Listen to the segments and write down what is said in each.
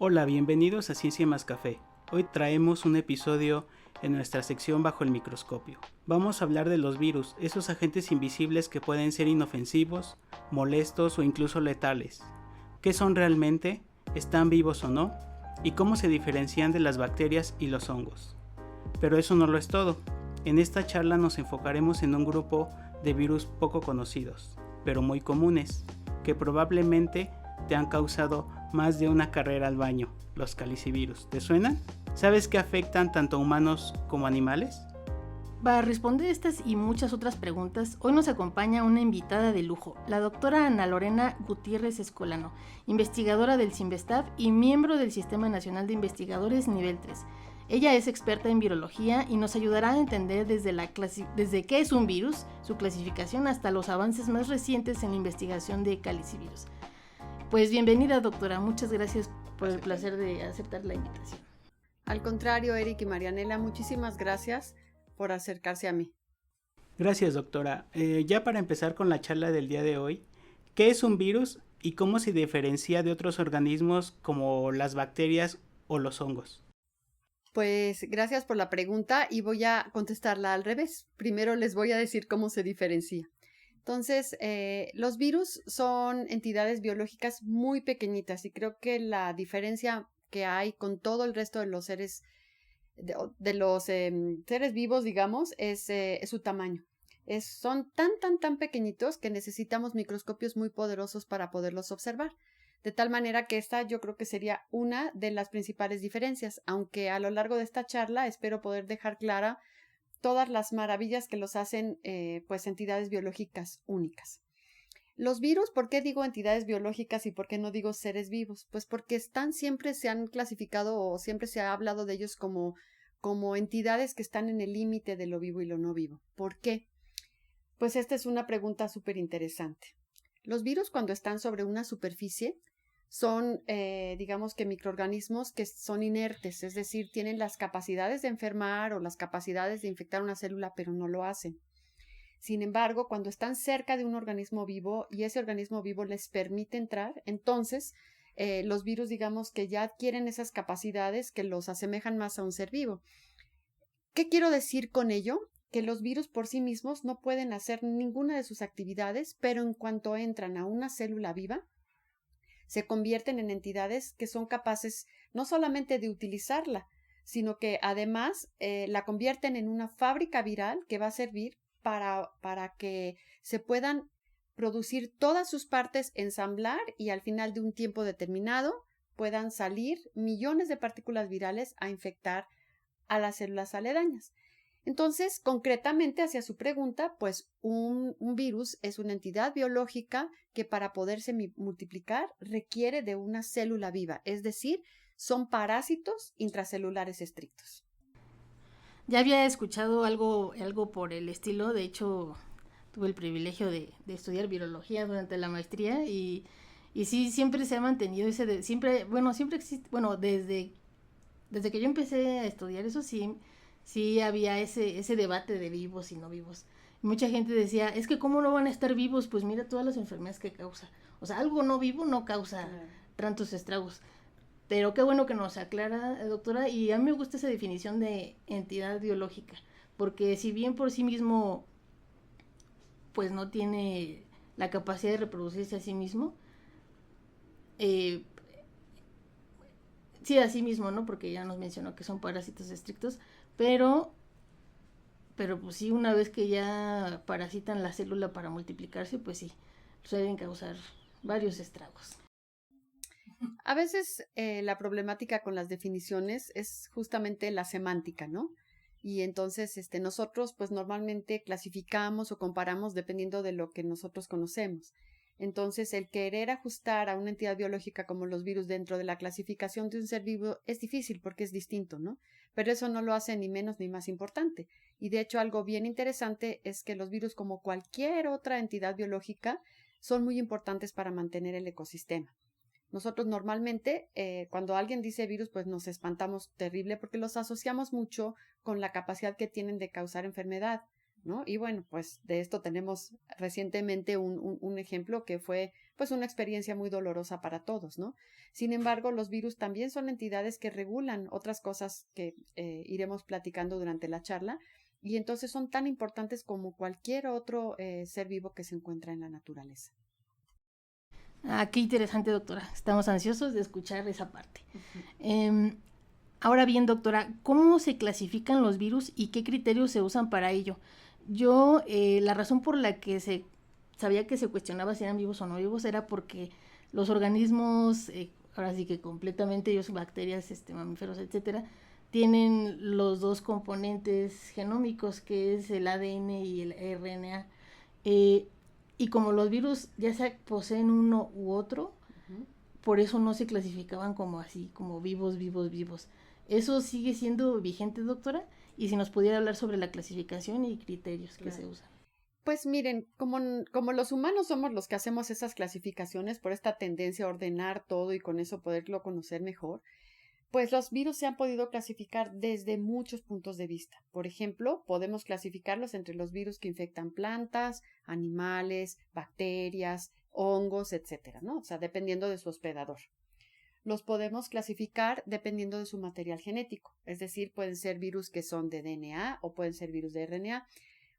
Hola, bienvenidos a Ciencia más Café. Hoy traemos un episodio en nuestra sección Bajo el microscopio. Vamos a hablar de los virus, esos agentes invisibles que pueden ser inofensivos, molestos o incluso letales. ¿Qué son realmente? ¿Están vivos o no? ¿Y cómo se diferencian de las bacterias y los hongos? Pero eso no lo es todo. En esta charla nos enfocaremos en un grupo de virus poco conocidos, pero muy comunes, que probablemente te han causado más de una carrera al baño, los calicivirus. ¿Te suenan? ¿Sabes que afectan tanto a humanos como a animales? Para responder estas y muchas otras preguntas, hoy nos acompaña una invitada de lujo, la doctora Ana Lorena Gutiérrez Escolano, investigadora del CIMBESTAF y miembro del Sistema Nacional de Investigadores Nivel 3. Ella es experta en virología y nos ayudará a entender desde qué es un virus, su clasificación, hasta los avances más recientes en la investigación de calicivirus. Pues bienvenida, doctora. Muchas gracias por el placer de aceptar la invitación. Al contrario, Eric y Marianela, muchísimas gracias por acercarse a mí. Gracias, doctora. Ya para empezar con la charla del día de hoy, ¿qué es un virus y cómo se diferencia de otros organismos como las bacterias o los hongos? Pues gracias por la pregunta y voy a contestarla al revés. Primero les voy a decir cómo se diferencia. Entonces, los virus son entidades biológicas muy pequeñitas y creo que la diferencia que hay con todo el resto de los seres seres vivos, digamos, es su tamaño. Son tan pequeñitos que necesitamos microscopios muy poderosos para poderlos observar. De tal manera que esta yo creo que sería una de las principales diferencias, aunque a lo largo de esta charla espero poder dejar clara todas las maravillas que los hacen pues entidades biológicas únicas. Los virus, ¿por qué digo entidades biológicas y por qué no digo seres vivos? Pues porque siempre se han clasificado o siempre se ha hablado de ellos como entidades que están en el límite de lo vivo y lo no vivo. ¿Por qué? Pues esta es una pregunta súper interesante. Los virus, cuando están sobre una superficie, son, digamos que microorganismos que son inertes, es decir, tienen las capacidades de enfermar o las capacidades de infectar una célula, pero no lo hacen. Sin embargo, cuando están cerca de un organismo vivo y ese organismo vivo les permite entrar, entonces los virus, digamos que ya adquieren esas capacidades que los asemejan más a un ser vivo. ¿Qué quiero decir con ello? Que los virus por sí mismos no pueden hacer ninguna de sus actividades, pero en cuanto entran a una célula viva, se convierten en entidades que son capaces no solamente de utilizarla, sino que además la convierten en una fábrica viral que va a servir para que se puedan producir todas sus partes, ensamblar y al final de un tiempo determinado puedan salir millones de partículas virales a infectar a las células aledañas. Entonces, concretamente hacia su pregunta, pues un virus es una entidad biológica que para poderse multiplicar requiere de una célula viva, es decir, son parásitos intracelulares estrictos. Ya había escuchado algo por el estilo, de hecho tuve el privilegio de estudiar virología durante la maestría y sí, siempre se ha mantenido siempre existe, desde que yo empecé a estudiar eso sí había ese debate de vivos y no vivos. Mucha gente decía, es que cómo no van a estar vivos, pues mira todas las enfermedades que causa. O sea, algo no vivo no causa tantos estragos. Pero qué bueno que nos aclara, doctora, y a mí me gusta esa definición de entidad biológica, porque si bien por sí mismo pues no tiene la capacidad de reproducirse a sí mismo, sí a sí mismo, ¿no? Porque ya nos mencionó que son parásitos estrictos, pero pues sí, una vez que ya parasitan la célula para multiplicarse, pues sí, suelen causar varios estragos. A veces la problemática con las definiciones es justamente la semántica, ¿no? Y entonces nosotros pues normalmente clasificamos o comparamos dependiendo de lo que nosotros conocemos. Entonces el querer ajustar a una entidad biológica como los virus dentro de la clasificación de un ser vivo es difícil porque es distinto, ¿no? Pero eso no lo hace ni menos ni más importante. Y de hecho algo bien interesante es que los virus, como cualquier otra entidad biológica, son muy importantes para mantener el ecosistema. Nosotros normalmente, cuando alguien dice virus, pues nos espantamos terrible porque los asociamos mucho con la capacidad que tienen de causar enfermedad. ¿no? Y bueno, pues de esto tenemos recientemente un ejemplo que fue pues una experiencia muy dolorosa para todos, ¿no? Sin embargo, los virus también son entidades que regulan otras cosas que iremos platicando durante la charla, y entonces son tan importantes como cualquier otro ser vivo que se encuentra en la naturaleza. Ah, qué interesante, doctora. Estamos ansiosos de escuchar esa parte. Ahora bien, doctora, ¿cómo se clasifican los virus y qué criterios se usan para ello? Yo, la razón por la que se sabía que se cuestionaba si eran vivos o no vivos era porque los organismos, ahora sí que completamente ellos, bacterias, mamíferos, etcétera, tienen los dos componentes genómicos, que es el ADN y el RNA. Y como los virus ya se poseen uno u otro, por eso no se clasificaban como así, como vivos, vivos, vivos. ¿Eso sigue siendo vigente, doctora? Y si nos pudiera hablar sobre la clasificación y criterios que se usan. Pues miren, como los humanos somos los que hacemos esas clasificaciones por esta tendencia a ordenar todo y con eso poderlo conocer mejor, pues los virus se han podido clasificar desde muchos puntos de vista. Por ejemplo, podemos clasificarlos entre los virus que infectan plantas, animales, bacterias, hongos, etcétera, ¿no? O sea, dependiendo de su hospedador. Los podemos clasificar dependiendo de su material genético, es decir, pueden ser virus que son de DNA o pueden ser virus de RNA.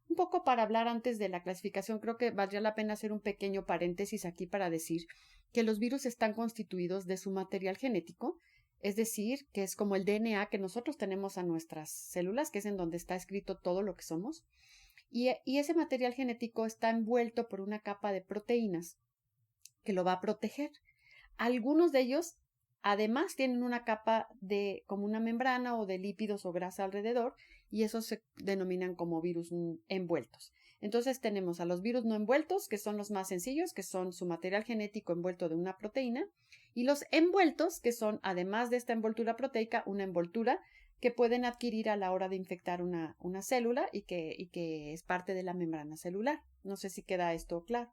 Un poco para hablar antes de la clasificación, creo que valdría la pena hacer un pequeño paréntesis aquí para decir que los virus están constituidos de su material genético, es decir, que es como el DNA que nosotros tenemos a nuestras células, que es en donde está escrito todo lo que somos, y ese material genético está envuelto por una capa de proteínas que lo va a proteger. Algunos de ellos además tienen una capa de como una membrana o de lípidos o grasa alrededor, y esos se denominan como virus envueltos. Entonces tenemos a los virus no envueltos, que son los más sencillos, que son su material genético envuelto de una proteína, y los envueltos, que son, además de esta envoltura proteica, una envoltura que pueden adquirir a la hora de infectar una célula y que es parte de la membrana celular. No sé si queda esto claro.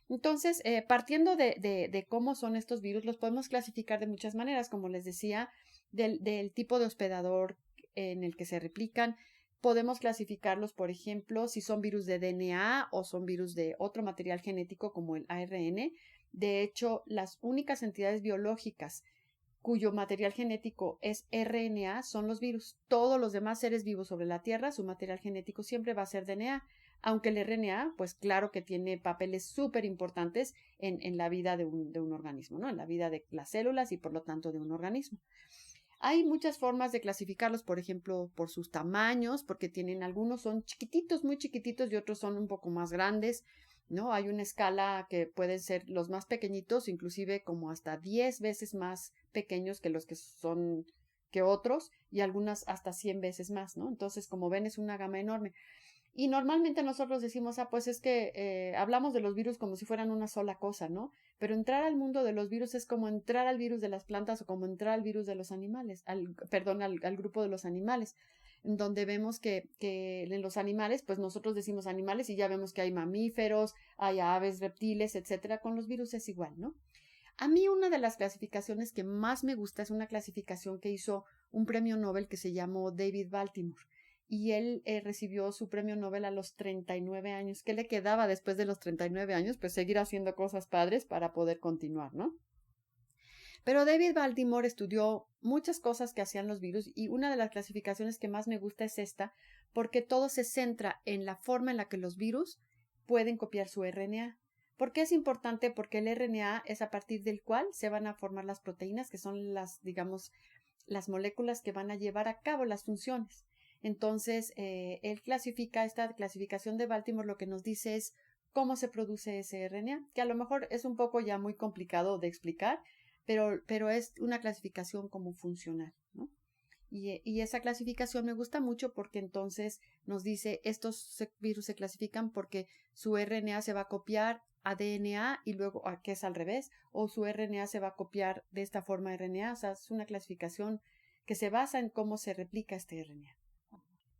Entonces, partiendo de cómo son estos virus, los podemos clasificar de muchas maneras, como les decía, del tipo de hospedador en el que se replican. Podemos clasificarlos, por ejemplo, si son virus de DNA o son virus de otro material genético como el ARN. De hecho, las únicas entidades biológicas cuyo material genético es RNA son los virus. Todos los demás seres vivos sobre la Tierra, su material genético siempre va a ser DNA. Aunque el RNA, pues claro que tiene papeles súper importantes en la vida de un organismo, ¿no? En la vida de las células y por lo tanto de un organismo. Hay muchas formas de clasificarlos, por ejemplo, por sus tamaños, porque tienen algunos son chiquititos, muy chiquititos, y otros son un poco más grandes, ¿no? Hay una escala que pueden ser los más pequeñitos, inclusive como hasta 10 veces más pequeños que los que son que otros, y algunas hasta 100 veces más, ¿no? Entonces, como ven, es una gama enorme. Y normalmente nosotros decimos, pues es que hablamos de los virus como si fueran una sola cosa, ¿no? Pero entrar al mundo de los virus es como entrar al virus de las plantas o como entrar al virus de los animales, al grupo de los animales, en donde vemos que en los animales, pues nosotros decimos animales y ya vemos que hay mamíferos, hay aves, reptiles, etcétera. Con los virus es igual, ¿no? A mí una de las clasificaciones que más me gusta es una clasificación que hizo un premio Nobel que se llamó David Baltimore. Y él recibió su premio Nobel a los 39 años. ¿Qué le quedaba después de los 39 años? Pues seguir haciendo cosas padres para poder continuar, ¿no? Pero David Baltimore estudió muchas cosas que hacían los virus, y una de las clasificaciones que más me gusta es esta, porque todo se centra en la forma en la que los virus pueden copiar su RNA. ¿Por qué es importante? Porque el RNA es a partir del cual se van a formar las proteínas, que son las moléculas que van a llevar a cabo las funciones. Entonces, él clasifica, esta clasificación de Baltimore lo que nos dice es cómo se produce ese RNA, que a lo mejor es un poco ya muy complicado de explicar, pero es una clasificación como funcional, ¿no? Y esa clasificación me gusta mucho porque entonces nos dice estos virus se clasifican porque su RNA se va a copiar a DNA y luego, que es al revés, o su RNA se va a copiar de esta forma a RNA. O sea, es una clasificación que se basa en cómo se replica este RNA.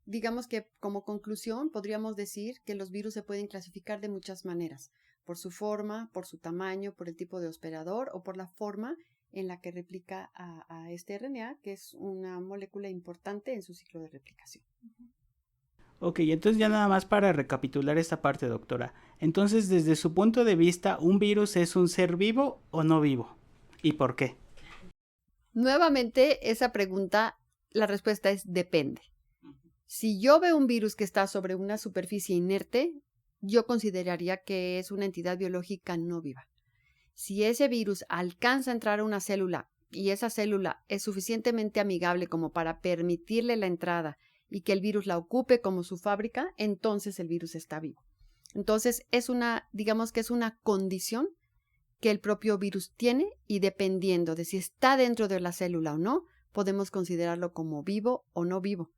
Digamos que como conclusión podríamos decir que los virus se pueden clasificar de muchas maneras, por su forma, por su tamaño, por el tipo de hospedador o por la forma en la que replica a este RNA, que es una molécula importante en su ciclo de replicación. Ok, entonces ya nada más para recapitular esta parte, doctora. Entonces, desde su punto de vista, ¿un virus es un ser vivo o no vivo? ¿Y por qué? Nuevamente, esa pregunta, la respuesta es depende. Si yo veo un virus que está sobre una superficie inerte, yo consideraría que es una entidad biológica no viva. Si ese virus alcanza a entrar a una célula y esa célula es suficientemente amigable como para permitirle la entrada y que el virus la ocupe como su fábrica, entonces el virus está vivo. Entonces digamos que es una condición que el propio virus tiene y dependiendo de si está dentro de la célula o no, podemos considerarlo como vivo o no vivo.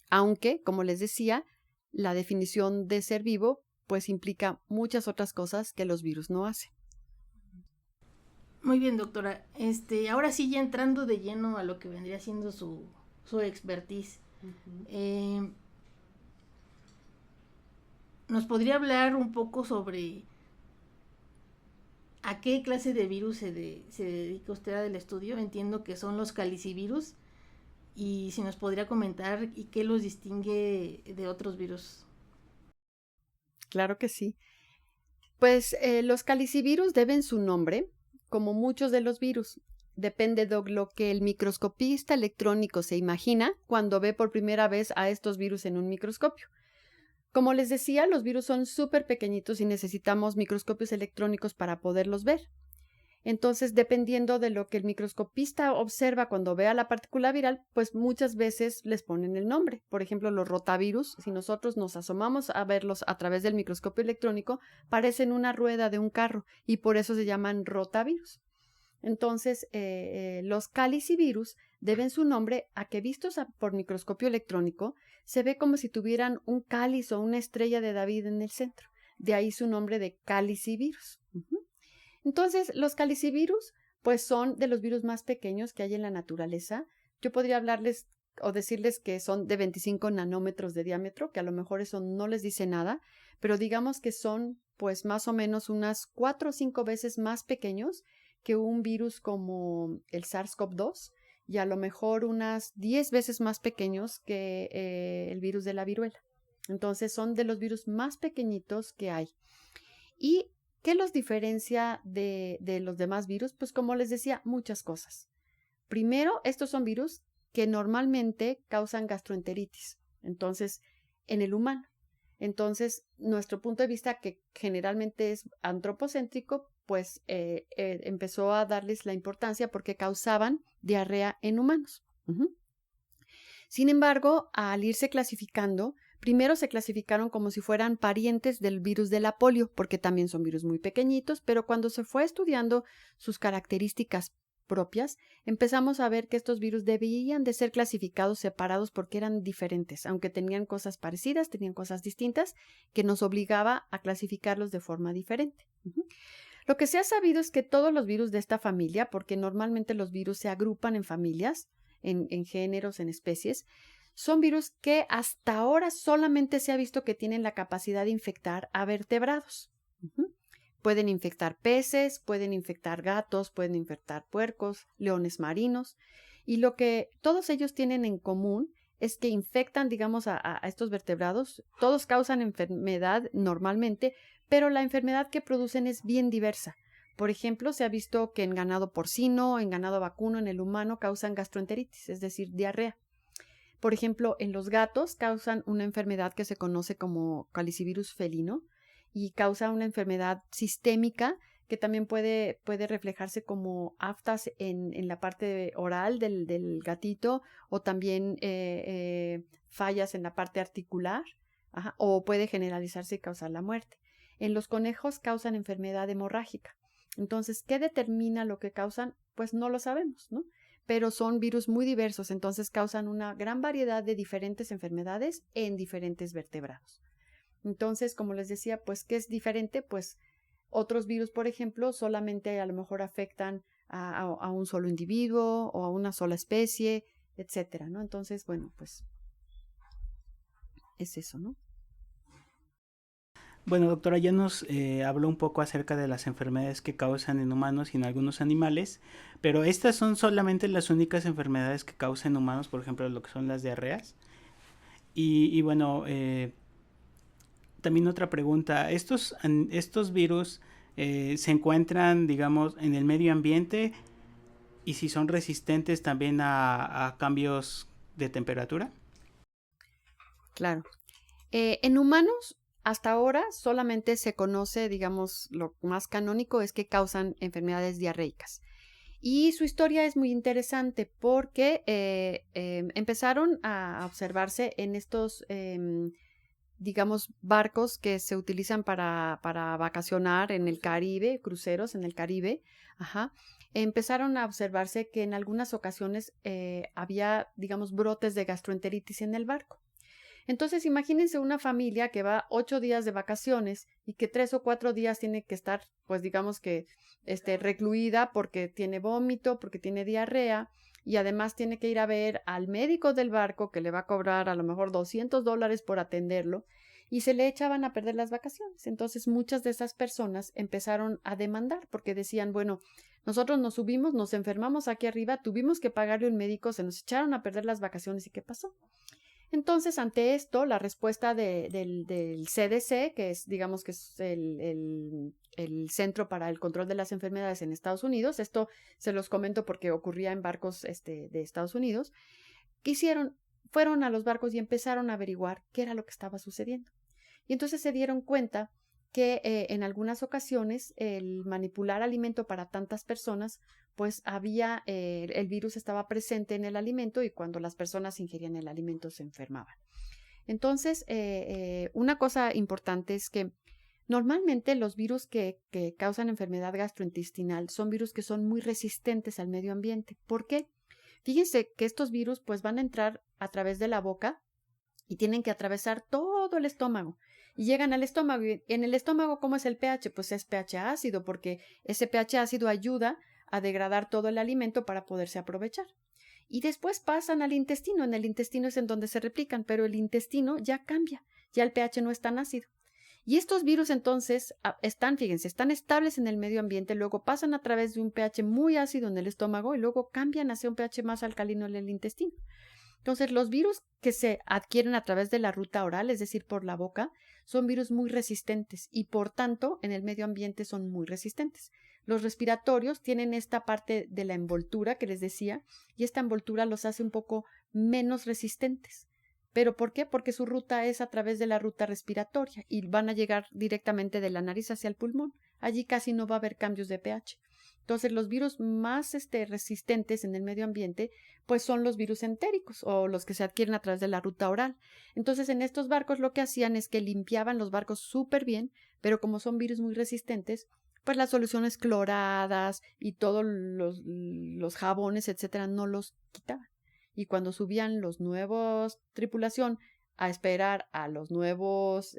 Aunque, como les decía, la definición de ser vivo pues implica muchas otras cosas que los virus no hacen. Muy bien, doctora. Ahora sí, ya entrando de lleno a lo que vendría siendo su expertise. ¿Nos podría hablar un poco sobre a qué clase de virus se dedica usted al estudio? Entiendo que son los calicivirus. Y si nos podría comentar y qué los distingue de otros virus. Claro que sí. Pues los calicivirus deben su nombre, como muchos de los virus. Depende de lo que el microscopista electrónico se imagina cuando ve por primera vez a estos virus en un microscopio. Como les decía, los virus son súper pequeñitos y necesitamos microscopios electrónicos para poderlos ver. Entonces, dependiendo de lo que el microscopista observa cuando vea la partícula viral, pues muchas veces les ponen el nombre. Por ejemplo, los rotavirus, si nosotros nos asomamos a verlos a través del microscopio electrónico, parecen una rueda de un carro y por eso se llaman rotavirus. Entonces, los calicivirus deben su nombre a que vistos por microscopio electrónico, se ve como si tuvieran un cáliz o una estrella de David en el centro. De ahí su nombre de calicivirus. Entonces, los calicivirus, pues son de los virus más pequeños que hay en la naturaleza. Yo podría hablarles o decirles que son de 25 nanómetros de diámetro, que a lo mejor eso no les dice nada, pero digamos que son pues más o menos unas 4 o 5 veces más pequeños que un virus como el SARS-CoV-2 y a lo mejor unas 10 veces más pequeños que el virus de la viruela. Entonces, son de los virus más pequeñitos que hay. Y ¿qué los diferencia de los demás virus? Pues como les decía, muchas cosas. Primero, estos son virus que normalmente causan gastroenteritis, entonces, en el humano. Entonces, nuestro punto de vista, que generalmente es antropocéntrico, pues empezó a darles la importancia porque causaban diarrea en humanos. Sin embargo, al irse clasificando, primero se clasificaron como si fueran parientes del virus de la polio, porque también son virus muy pequeñitos, pero cuando se fue estudiando sus características propias, empezamos a ver que estos virus debían de ser clasificados separados porque eran diferentes, aunque tenían cosas parecidas, tenían cosas distintas, que nos obligaba a clasificarlos de forma diferente. Lo que se ha sabido es que todos los virus de esta familia, porque normalmente los virus se agrupan en familias, en géneros, en especies, son virus que hasta ahora solamente se ha visto que tienen la capacidad de infectar a vertebrados. Pueden infectar peces, pueden infectar gatos, pueden infectar puercos, leones marinos. Y lo que todos ellos tienen en común es que infectan, digamos, a estos vertebrados. Todos causan enfermedad normalmente, pero la enfermedad que producen es bien diversa. Por ejemplo, se ha visto que en ganado porcino, en ganado vacuno, en el humano causan gastroenteritis, es decir, diarrea. Por ejemplo, en los gatos causan una enfermedad que se conoce como calicivirus felino y causa una enfermedad sistémica que también puede reflejarse como aftas en la parte oral del gatito o también fallas en la parte articular, o puede generalizarse y causar la muerte. En los conejos causan enfermedad hemorrágica. Entonces, ¿qué determina lo que causan? Pues no lo sabemos, ¿no? Pero son virus muy diversos, entonces causan una gran variedad de diferentes enfermedades en diferentes vertebrados. Entonces, como les decía, pues, ¿qué es diferente? Pues otros virus, por ejemplo, solamente a lo mejor afectan a un solo individuo o a una sola especie, etcétera, ¿no? Entonces, bueno, pues es eso, ¿no? Bueno, doctora, ya nos habló un poco acerca de las enfermedades que causan en humanos y en algunos animales, pero estas son solamente las únicas enfermedades que causan en humanos, por ejemplo, lo que son las diarreas. Y bueno, también otra pregunta. ¿Estos virus se encuentran, digamos, en el medio ambiente y si son resistentes también a cambios de temperatura? Claro. En humanos, hasta ahora solamente se conoce, digamos, lo más canónico es que causan enfermedades diarreicas. Y su historia es muy interesante porque empezaron a observarse en estos, digamos, barcos que se utilizan para vacacionar en el Caribe, cruceros en el Caribe. Ajá. Empezaron a observarse que en algunas ocasiones había, digamos, brotes de gastroenteritis en el barco. Entonces, imagínense una familia que va 8 días de vacaciones y que 3 o 4 días tiene que estar, pues digamos que recluida porque tiene vómito, porque tiene diarrea y además tiene que ir a ver al médico del barco que le va a cobrar a lo mejor $200 por atenderlo y se le echaban a perder las vacaciones. Entonces, muchas de esas personas empezaron a demandar porque decían, bueno, nosotros nos subimos, nos enfermamos aquí arriba, tuvimos que pagarle un médico, se nos echaron a perder las vacaciones y ¿qué pasó? Entonces, ante esto, la respuesta del CDC, que es, digamos que es el Centro para el Control de las Enfermedades en Estados Unidos, esto se los comento porque ocurría en barcos de Estados Unidos, ¿qué hicieron? Fueron a los barcos y empezaron a averiguar qué era lo que estaba sucediendo. Y entonces se dieron cuenta que en algunas ocasiones el manipular alimento para tantas personas, pues había, el virus estaba presente en el alimento y cuando las personas ingerían el alimento se enfermaban. Entonces, una cosa importante es que normalmente los virus que causan enfermedad gastrointestinal son virus que son muy resistentes al medio ambiente. ¿Por qué? Fíjense que estos virus pues van a entrar a través de la boca y tienen que atravesar todo el estómago. Y llegan al estómago. Y en el estómago, ¿cómo es el pH? Pues es pH ácido, porque ese pH ácido ayuda a degradar todo el alimento para poderse aprovechar. Y después pasan al intestino. En el intestino es en donde se replican, pero el intestino ya cambia. Ya el pH no es tan ácido. Y estos virus entonces fíjense, están estables en el medio ambiente, luego pasan a través de un pH muy ácido en el estómago y luego cambian hacia un pH más alcalino en el intestino. Entonces, los virus que se adquieren a través de la ruta oral, es decir, por la boca, son virus muy resistentes y, por tanto, en el medio ambiente son muy resistentes. Los respiratorios tienen esta parte de la envoltura que les decía y esta envoltura los hace un poco menos resistentes. ¿Pero por qué? Porque su ruta es a través de la ruta respiratoria y van a llegar directamente de la nariz hacia el pulmón. Allí casi no va a haber cambios de pH. Entonces, los virus más resistentes en el medio ambiente, pues son los virus entéricos o los que se adquieren a través de la ruta oral. Entonces, en estos barcos lo que hacían es que limpiaban los barcos súper bien, pero como son virus muy resistentes, pues las soluciones cloradas y todos los jabones, etcétera, no los quitaban. Y cuando subían los nuevos tripulación a esperar a los nuevos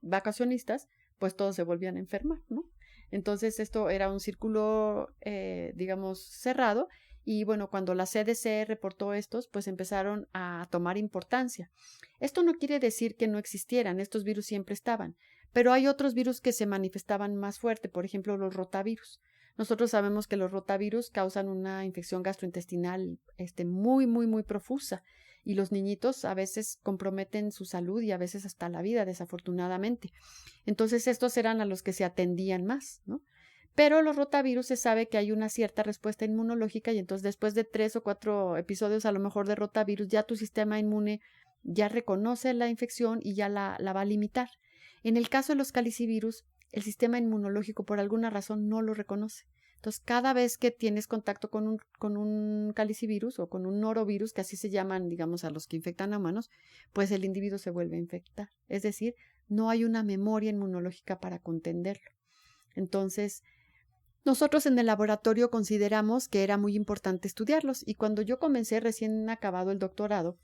vacacionistas, pues todos se volvían a enfermar, ¿no? Entonces esto era un círculo, digamos, cerrado y bueno, cuando la CDC reportó estos, pues empezaron a tomar importancia. Esto no quiere decir que no existieran, estos virus siempre estaban, pero hay otros virus que se manifestaban más fuerte, por ejemplo, los rotavirus. Nosotros sabemos que los rotavirus causan una infección gastrointestinal muy, muy, muy profusa y los niñitos a veces comprometen su salud y a veces hasta la vida, desafortunadamente. Entonces, estos eran a los que se atendían más, ¿no? Pero los rotavirus se sabe que hay una cierta respuesta inmunológica y entonces después de 3 o 4 episodios a lo mejor de rotavirus, ya tu sistema inmune ya reconoce la infección y ya la va a limitar. En el caso de los calicivirus, el sistema inmunológico por alguna razón no lo reconoce. Entonces, cada vez que tienes contacto con un calicivirus o con un norovirus, que así se llaman, digamos, a los que infectan a humanos, pues el individuo se vuelve a infectar. Es decir, no hay una memoria inmunológica para contenderlo. Entonces, nosotros en el laboratorio consideramos que era muy importante estudiarlos y cuando yo comencé recién acabado el doctorado,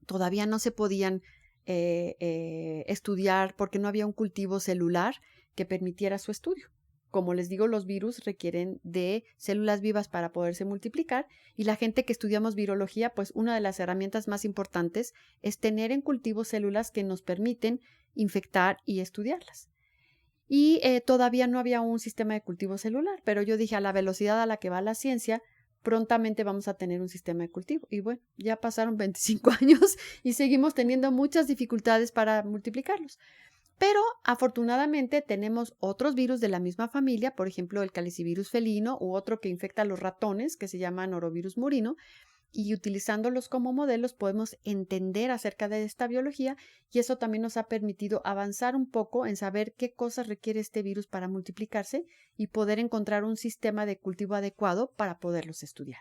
todavía no se podían estudiar porque no había un cultivo celular que permitiera su estudio. Como les digo, los virus requieren de células vivas para poderse multiplicar y la gente que estudiamos virología, pues una de las herramientas más importantes es tener en cultivo células que nos permiten infectar y estudiarlas. Y todavía no había un sistema de cultivo celular, pero yo dije a la velocidad a la que va la ciencia, prontamente vamos a tener un sistema de cultivo. Y bueno, ya pasaron 25 años y seguimos teniendo muchas dificultades para multiplicarlos. Pero afortunadamente tenemos otros virus de la misma familia, por ejemplo el calicivirus felino u otro que infecta a los ratones que se llama norovirus murino, y utilizándolos como modelos podemos entender acerca de esta biología y eso también nos ha permitido avanzar un poco en saber qué cosas requiere este virus para multiplicarse y poder encontrar un sistema de cultivo adecuado para poderlos estudiar.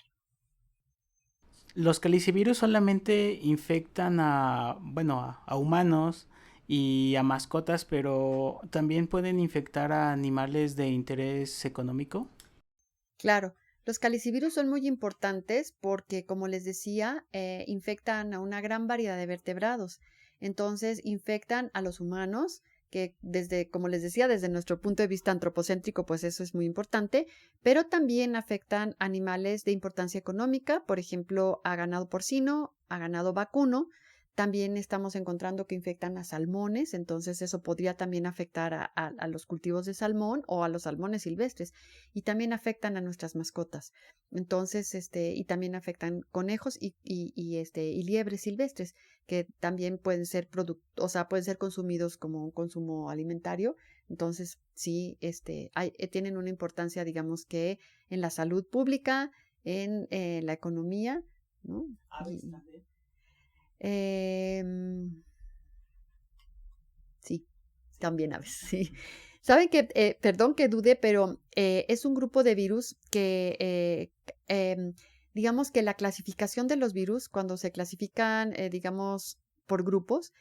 Los calicivirus solamente infectan a humanos y a mascotas, pero también pueden infectar a animales de interés económico. Claro, los calicivirus son muy importantes porque, como les decía, infectan a una gran variedad de vertebrados. Entonces, infectan a los humanos, que como les decía, desde nuestro punto de vista antropocéntrico, pues eso es muy importante, pero también afectan animales de importancia económica, por ejemplo, a ganado porcino, a ganado vacuno. También estamos encontrando que infectan a salmones, entonces eso podría también afectar a los cultivos de salmón o a los salmones silvestres. Y también afectan a nuestras mascotas. Entonces, y también afectan conejos y liebres silvestres, que también pueden ser pueden ser consumidos como un consumo alimentario. Entonces, sí, tienen una importancia, digamos que en la salud pública, en la economía, ¿no? Sí, también aves, sí. Saben que, perdón que dude, pero es un grupo de virus que, digamos que la clasificación de los virus, cuando se clasifican, digamos, por grupos,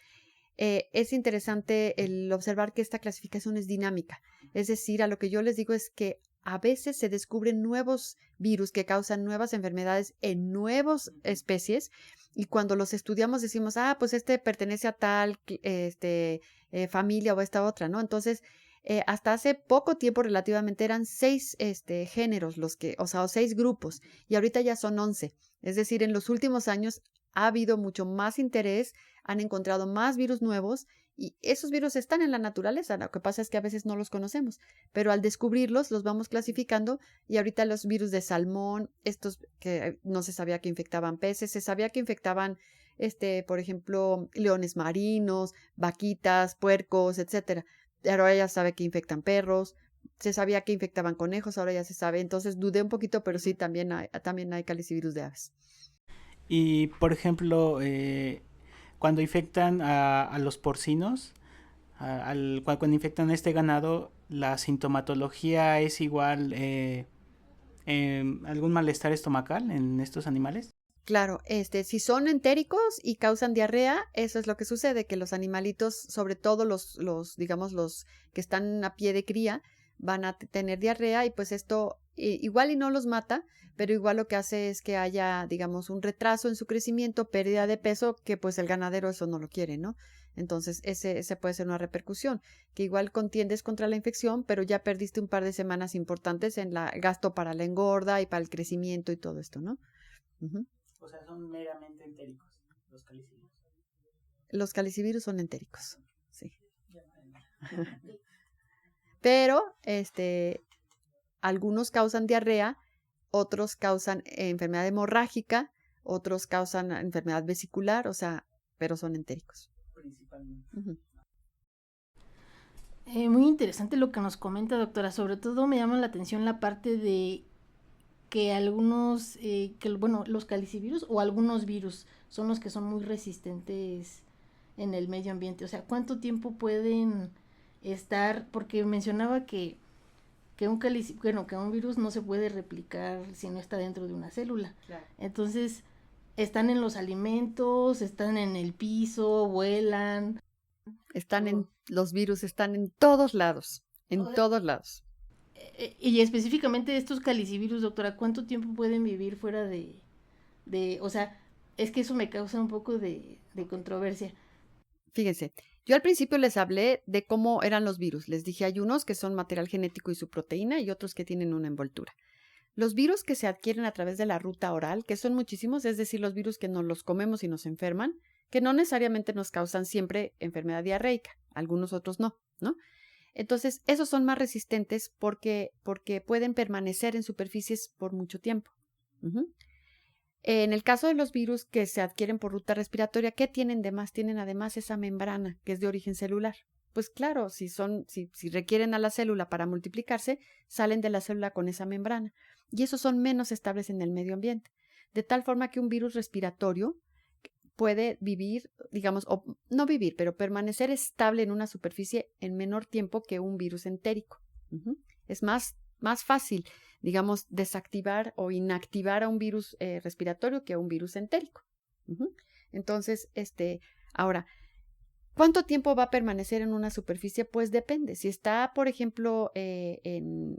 es interesante el observar que esta clasificación es dinámica. Es decir, a lo que yo les digo es que a veces se descubren nuevos virus que causan nuevas enfermedades en nuevas especies y cuando los estudiamos decimos, pues este pertenece a tal familia o a esta otra, ¿no? Entonces, hasta hace poco tiempo relativamente eran 6 géneros o 6 grupos y ahorita ya son 11. Es decir, en los últimos años ha habido mucho más interés, han encontrado más virus nuevos y esos virus están en la naturaleza. Lo que pasa es que a veces no los conocemos, pero al descubrirlos los vamos clasificando y ahorita los virus de salmón, estos que no se sabía que infectaban peces, se sabía que infectaban, por ejemplo, leones marinos, vaquitas, puercos, etcétera. Ahora ya sabe que infectan perros, se sabía que infectaban conejos, ahora ya se sabe. Entonces dudé un poquito, pero sí, también hay calicivirus de aves. Y, por ejemplo, cuando infectan a los porcinos, cuando infectan a este ganado, la sintomatología es igual, algún malestar estomacal en estos animales. Claro, si son entéricos y causan diarrea, eso es lo que sucede, que los animalitos, sobre todo los que están a pie de cría, van a tener diarrea y pues esto igual y no los mata, pero igual lo que hace es que haya, digamos, un retraso en su crecimiento, pérdida de peso, que pues el ganadero eso no lo quiere, ¿no? Entonces ese puede ser una repercusión, que igual contiendes contra la infección, pero ya perdiste un par de semanas importantes en el gasto para la engorda y para el crecimiento y todo esto, ¿no? Uh-huh. O sea, son meramente entéricos los calicivirus. Los calicivirus son entéricos, sí. Pero, algunos causan diarrea, otros causan enfermedad hemorrágica, otros causan enfermedad vesicular, pero son entéricos. Principalmente. Uh-huh. Muy interesante lo que nos comenta, doctora. Sobre todo me llama la atención la parte de que algunos, los calicivirus o algunos virus son los que son muy resistentes en el medio ambiente. O sea, ¿cuánto tiempo pueden estar? Porque mencionaba que un virus no se puede replicar si no está dentro de una célula. Claro. Entonces, están en los alimentos, están en el piso, vuelan. Los virus están en todos lados, todos lados. Y específicamente estos calicivirus, doctora, ¿cuánto tiempo pueden vivir fuera o sea, es que eso me causa un poco de controversia? Fíjense, yo al principio les hablé de cómo eran los virus. Les dije, hay unos que son material genético y su proteína y otros que tienen una envoltura. Los virus que se adquieren a través de la ruta oral, que son muchísimos, es decir, los virus que nos los comemos y nos enferman, que no necesariamente nos causan siempre enfermedad diarreica, algunos otros no, ¿no? Entonces, esos son más resistentes porque pueden permanecer en superficies por mucho tiempo. Ujú. En el caso de los virus que se adquieren por ruta respiratoria, ¿qué tienen de más? Tienen además esa membrana que es de origen celular. Pues claro, si requieren a la célula para multiplicarse, salen de la célula con esa membrana. Y esos son menos estables en el medio ambiente. De tal forma que un virus respiratorio puede vivir, digamos, o no vivir, pero permanecer estable en una superficie en menor tiempo que un virus entérico. Es más fácil, digamos, desactivar o inactivar a un virus respiratorio que a un virus entérico. Entonces, ahora, ¿cuánto tiempo va a permanecer en una superficie? Pues depende. Si está, por ejemplo, en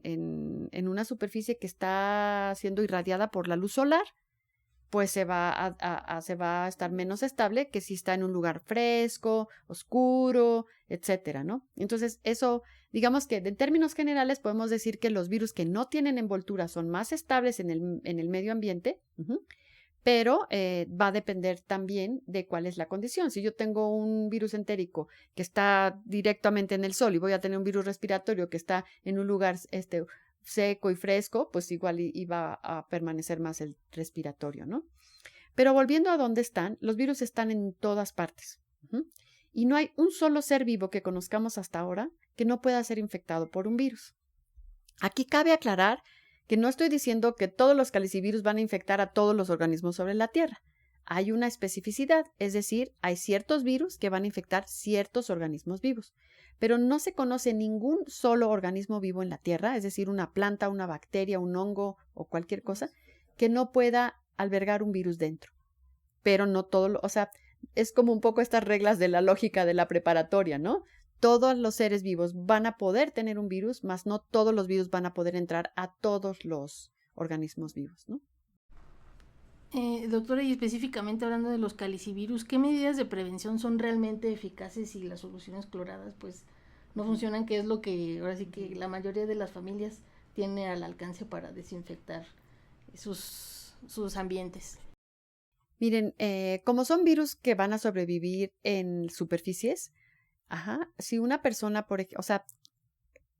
una superficie que está siendo irradiada por la luz solar, pues se va a estar menos estable que si está en un lugar fresco, oscuro, etcétera, ¿no? Entonces, eso, digamos que en términos generales podemos decir que los virus que no tienen envoltura son más estables en el medio ambiente, pero va a depender también de cuál es la condición. Si yo tengo un virus entérico que está directamente en el sol y voy a tener un virus respiratorio que está en un lugar seco y fresco, pues igual iba a permanecer más el respiratorio, ¿no? Pero volviendo a dónde están, los virus están en todas partes. Y no hay un solo ser vivo que conozcamos hasta ahora que no pueda ser infectado por un virus. Aquí cabe aclarar que no estoy diciendo que todos los calicivirus van a infectar a todos los organismos sobre la Tierra. Hay una especificidad, es decir, hay ciertos virus que van a infectar ciertos organismos vivos, pero no se conoce ningún solo organismo vivo en la Tierra, es decir, una planta, una bacteria, un hongo o cualquier cosa, que no pueda albergar un virus dentro. Pero no todo, o sea, es como un poco estas reglas de la lógica de la preparatoria, ¿no? Todos los seres vivos van a poder tener un virus, mas no todos los virus van a poder entrar a todos los organismos vivos, ¿no? Doctora, y específicamente hablando de los calicivirus, ¿qué medidas de prevención son realmente eficaces si las soluciones cloradas pues no funcionan? Que es lo que ahora sí que la mayoría de las familias tiene al alcance para desinfectar sus ambientes. Miren, como son virus que van a sobrevivir en superficies, si una persona, o sea,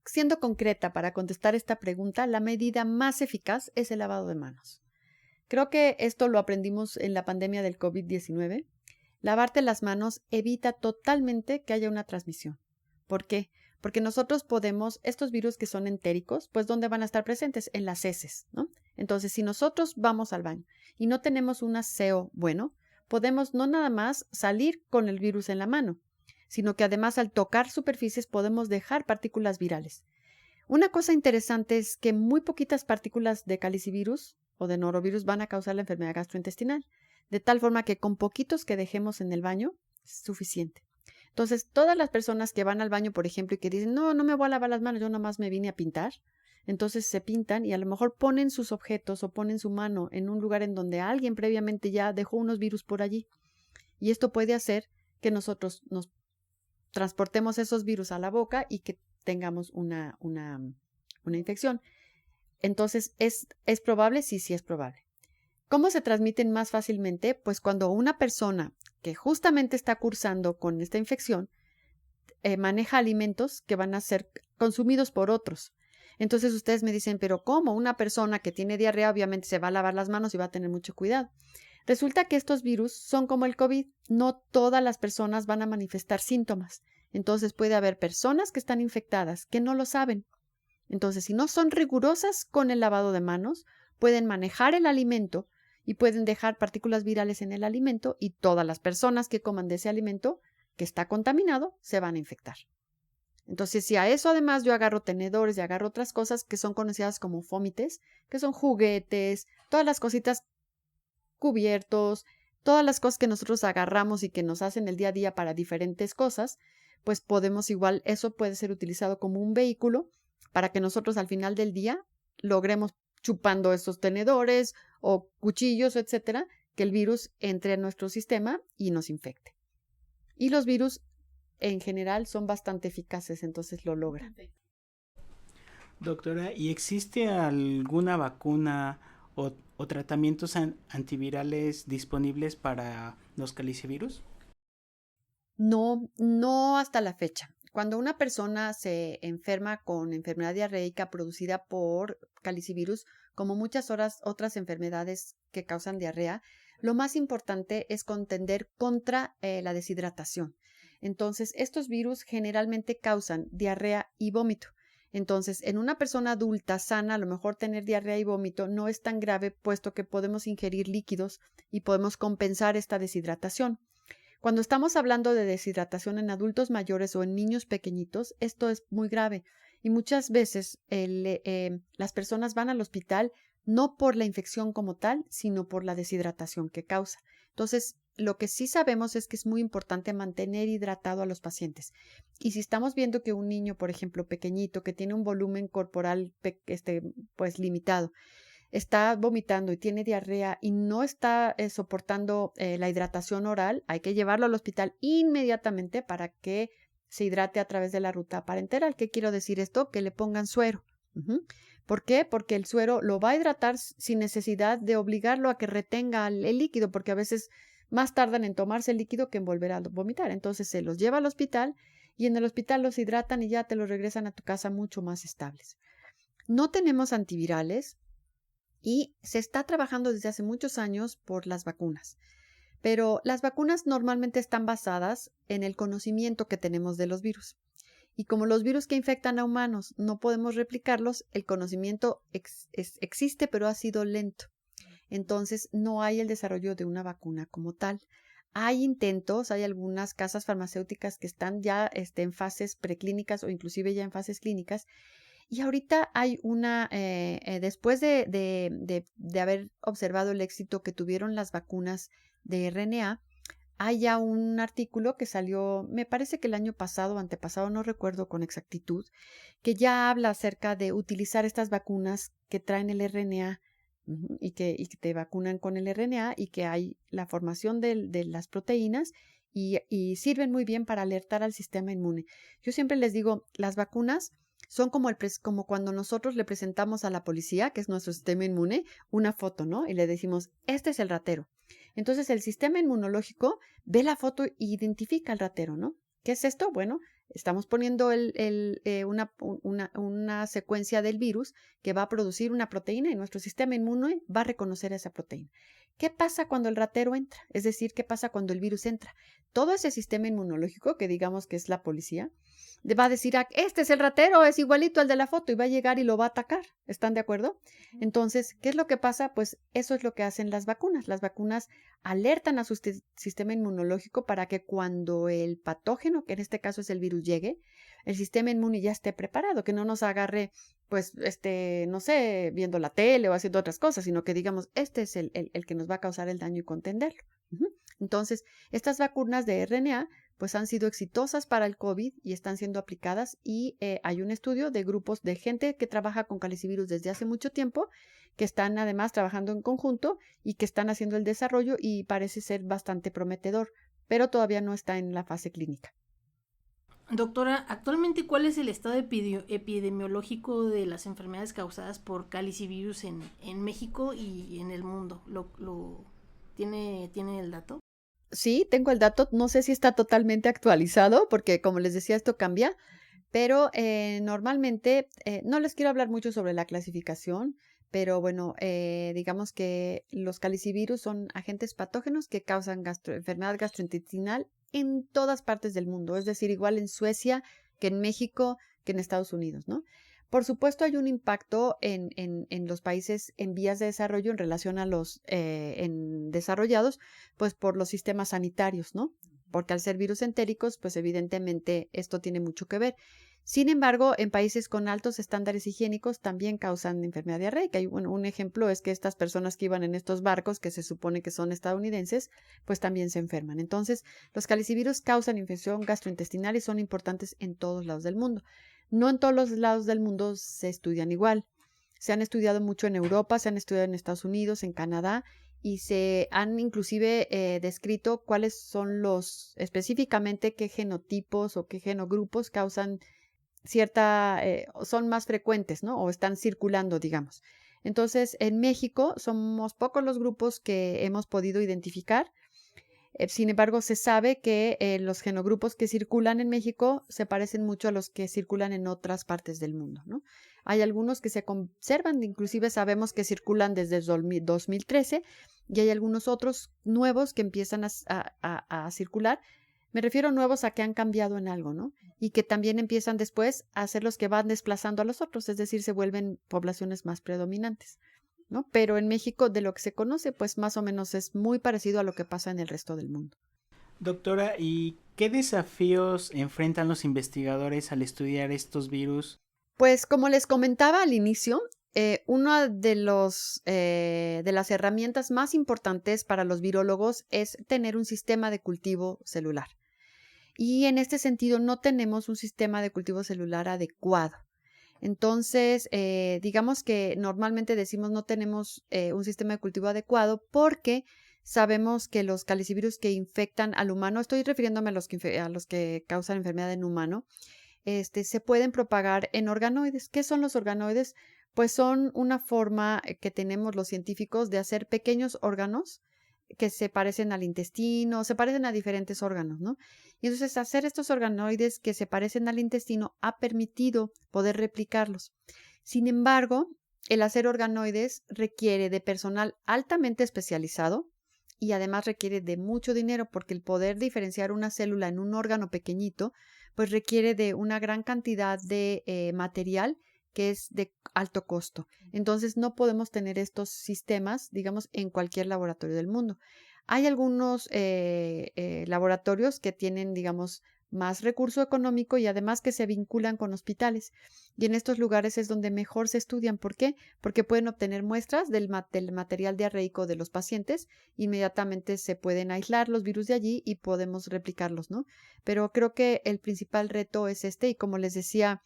siendo concreta para contestar esta pregunta, la medida más eficaz es el lavado de manos. Creo que esto lo aprendimos en la pandemia del COVID-19. Lavarte las manos evita totalmente que haya una transmisión. ¿Por qué? Porque nosotros podemos, estos virus que son entéricos, pues ¿dónde van a estar presentes? En las heces, ¿no? Entonces, si nosotros vamos al baño y no tenemos un aseo bueno, podemos no nada más salir con el virus en la mano, sino que además al tocar superficies podemos dejar partículas virales. Una cosa interesante es que muy poquitas partículas de calicivirus o de norovirus van a causar la enfermedad gastrointestinal, de tal forma que con poquitos que dejemos en el baño es suficiente. Entonces, todas las personas que van al baño, por ejemplo, y que dicen, no me voy a lavar las manos, yo nomás me vine a pintar, entonces se pintan y a lo mejor ponen sus objetos o ponen su mano en un lugar en donde alguien previamente ya dejó unos virus por allí. Y esto puede hacer que nosotros nos transportemos esos virus a la boca y que tengamos una infección. Entonces, ¿es probable? Sí es probable. ¿Cómo se transmiten más fácilmente? Pues cuando una persona que justamente está cursando con esta infección maneja alimentos que van a ser consumidos por otros. Entonces ustedes me dicen, ¿pero cómo? Una persona que tiene diarrea obviamente se va a lavar las manos y va a tener mucho cuidado. Resulta que estos virus son como el COVID. No todas las personas van a manifestar síntomas. Entonces puede haber personas que están infectadas que no lo saben. Entonces, si no son rigurosas con el lavado de manos, pueden manejar el alimento y pueden dejar partículas virales en el alimento y todas las personas que coman de ese alimento que está contaminado se van a infectar. Entonces, si a eso además yo agarro tenedores y agarro otras cosas que son conocidas como fómites, que son juguetes, todas las cositas, cubiertos, todas las cosas que nosotros agarramos y que nos hacen el día a día para diferentes cosas, pues podemos igual, eso puede ser utilizado como un vehículo para que nosotros al final del día logremos chupando esos tenedores o cuchillos, etcétera, que el virus entre a nuestro sistema y nos infecte. Y los virus en general son bastante eficaces, entonces lo logran. Doctora, ¿y existe alguna vacuna o tratamientos antivirales disponibles para los calicivirus? No hasta la fecha. Cuando una persona se enferma con enfermedad diarreica producida por calicivirus, como muchas otras enfermedades que causan diarrea, lo más importante es contender contra la deshidratación. Entonces, estos virus generalmente causan diarrea y vómito. Entonces, en una persona adulta sana, a lo mejor tener diarrea y vómito no es tan grave, puesto que podemos ingerir líquidos y podemos compensar esta deshidratación. Cuando estamos hablando de deshidratación en adultos mayores o en niños pequeñitos, esto es muy grave y muchas veces las personas van al hospital no por la infección como tal, sino por la deshidratación que causa. Entonces, lo que sí sabemos es que es muy importante mantener hidratado a los pacientes. Y si estamos viendo que un niño, por ejemplo, pequeñito, que tiene un volumen corporal pues limitado, está vomitando y tiene diarrea y no está soportando la hidratación oral, hay que llevarlo al hospital inmediatamente para que se hidrate a través de la ruta parenteral. ¿Qué quiero decir esto? Que le pongan suero. ¿Por qué? Porque el suero lo va a hidratar sin necesidad de obligarlo a que retenga el líquido, porque a veces más tardan en tomarse el líquido que en volver a vomitar. Entonces se los lleva al hospital y en el hospital los hidratan y ya te los regresan a tu casa mucho más estables. No tenemos antivirales. Y se está trabajando desde hace muchos años por las vacunas. Pero las vacunas normalmente están basadas en el conocimiento que tenemos de los virus. Y como los virus que infectan a humanos no podemos replicarlos, el conocimiento existe, pero ha sido lento. Entonces no hay el desarrollo de una vacuna como tal. Hay intentos, hay algunas casas farmacéuticas que están ya en fases preclínicas o inclusive ya en fases clínicas. Y ahorita hay después de haber observado el éxito que tuvieron las vacunas de RNA, hay ya un artículo que salió, me parece que el año pasado o antepasado, no recuerdo con exactitud, que ya habla acerca de utilizar estas vacunas que traen el RNA y que te vacunan con el RNA y que hay la formación de las proteínas y sirven muy bien para alertar al sistema inmune. Yo siempre les digo, las vacunas son como cuando nosotros le presentamos a la policía, que es nuestro sistema inmune, una foto, ¿no? Y le decimos, este es el ratero. Entonces el sistema inmunológico ve la foto e identifica al ratero, ¿no? ¿Qué es esto? Bueno, estamos poniendo una secuencia del virus que va a producir una proteína y nuestro sistema inmune va a reconocer esa proteína. ¿Qué pasa cuando el ratero entra? Es decir, ¿qué pasa cuando el virus entra? Todo ese sistema inmunológico, que digamos que es la policía, va a decir, este es el ratero, es igualito al de la foto y va a llegar y lo va a atacar. ¿Están de acuerdo? Entonces, ¿qué es lo que pasa? Pues eso es lo que hacen las vacunas. Las vacunas alertan a su sistema inmunológico para que cuando el patógeno, que en este caso es el virus, llegue, el sistema inmune ya esté preparado, que no nos agarre, pues, no sé, viendo la tele o haciendo otras cosas, sino que digamos, este es el que nos va a causar el daño y contenderlo. Entonces, estas vacunas de RNA pues han sido exitosas para el COVID y están siendo aplicadas y hay un estudio de grupos de gente que trabaja con calicivirus desde hace mucho tiempo, que están además trabajando en conjunto y que están haciendo el desarrollo y parece ser bastante prometedor, pero todavía no está en la fase clínica. Doctora, actualmente, ¿cuál es el estado epidemiológico de las enfermedades causadas por calicivirus en México y en el mundo? ¿Tiene el dato? Sí, tengo el dato, no sé si está totalmente actualizado porque como les decía esto cambia, pero normalmente no les quiero hablar mucho sobre la clasificación, pero bueno, digamos que los calicivirus son agentes patógenos que causan enfermedad gastrointestinal en todas partes del mundo, es decir, igual en Suecia que en México que en Estados Unidos, ¿no? Por supuesto, hay un impacto en los países en vías de desarrollo en relación a los desarrollados, pues por los sistemas sanitarios, ¿no? Porque al ser virus entéricos, pues evidentemente esto tiene mucho que ver. Sin embargo, en países con altos estándares higiénicos también causan enfermedad diarreica. Y bueno, un ejemplo es que estas personas que iban en estos barcos, que se supone que son estadounidenses, pues también se enferman. Entonces, los calicivirus causan infección gastrointestinal y son importantes en todos lados del mundo. No en todos los lados del mundo se estudian igual. Se han estudiado mucho en Europa, se han estudiado en Estados Unidos, en Canadá, y se han inclusive descrito cuáles son específicamente qué genotipos o qué genogrupos causan son más frecuentes, ¿no? O están circulando, digamos. Entonces, en México somos pocos los grupos que hemos podido identificar. Sin embargo, se sabe que los genogrupos que circulan en México se parecen mucho a los que circulan en otras partes del mundo, ¿no? Hay algunos que se conservan, inclusive sabemos que circulan desde 2013 y hay algunos otros nuevos que empiezan a circular. Me refiero a nuevos a que han cambiado en algo, ¿no? Y que también empiezan después a ser los que van desplazando a los otros, es decir, se vuelven poblaciones más predominantes, ¿no? Pero en México, de lo que se conoce, pues más o menos es muy parecido a lo que pasa en el resto del mundo. Doctora, ¿y qué desafíos enfrentan los investigadores al estudiar estos virus? Pues como les comentaba al inicio, una de las herramientas más importantes para los virólogos es tener un sistema de cultivo celular. Y en este sentido no tenemos un sistema de cultivo celular adecuado. Entonces, digamos que normalmente decimos no tenemos un sistema de cultivo adecuado porque sabemos que los calicivirus que infectan al humano, estoy refiriéndome a los que causan enfermedad en humano, se pueden propagar en organoides. ¿Qué son los organoides? Pues son una forma que tenemos los científicos de hacer pequeños órganos que se parecen al intestino, se parecen a diferentes órganos, ¿no? Y entonces hacer estos organoides que se parecen al intestino ha permitido poder replicarlos. Sin embargo, el hacer organoides requiere de personal altamente especializado y además requiere de mucho dinero porque el poder diferenciar una célula en un órgano pequeñito, pues requiere de una gran cantidad de material que es de alto costo. Entonces no podemos tener estos sistemas, digamos, en cualquier laboratorio del mundo. Hay algunos laboratorios que tienen, digamos, más recurso económico y además que se vinculan con hospitales. Y en estos lugares es donde mejor se estudian. ¿Por qué? Porque pueden obtener muestras del material diarreico de los pacientes. Inmediatamente se pueden aislar los virus de allí y podemos replicarlos, ¿no? Pero creo que el principal reto es y como les decía,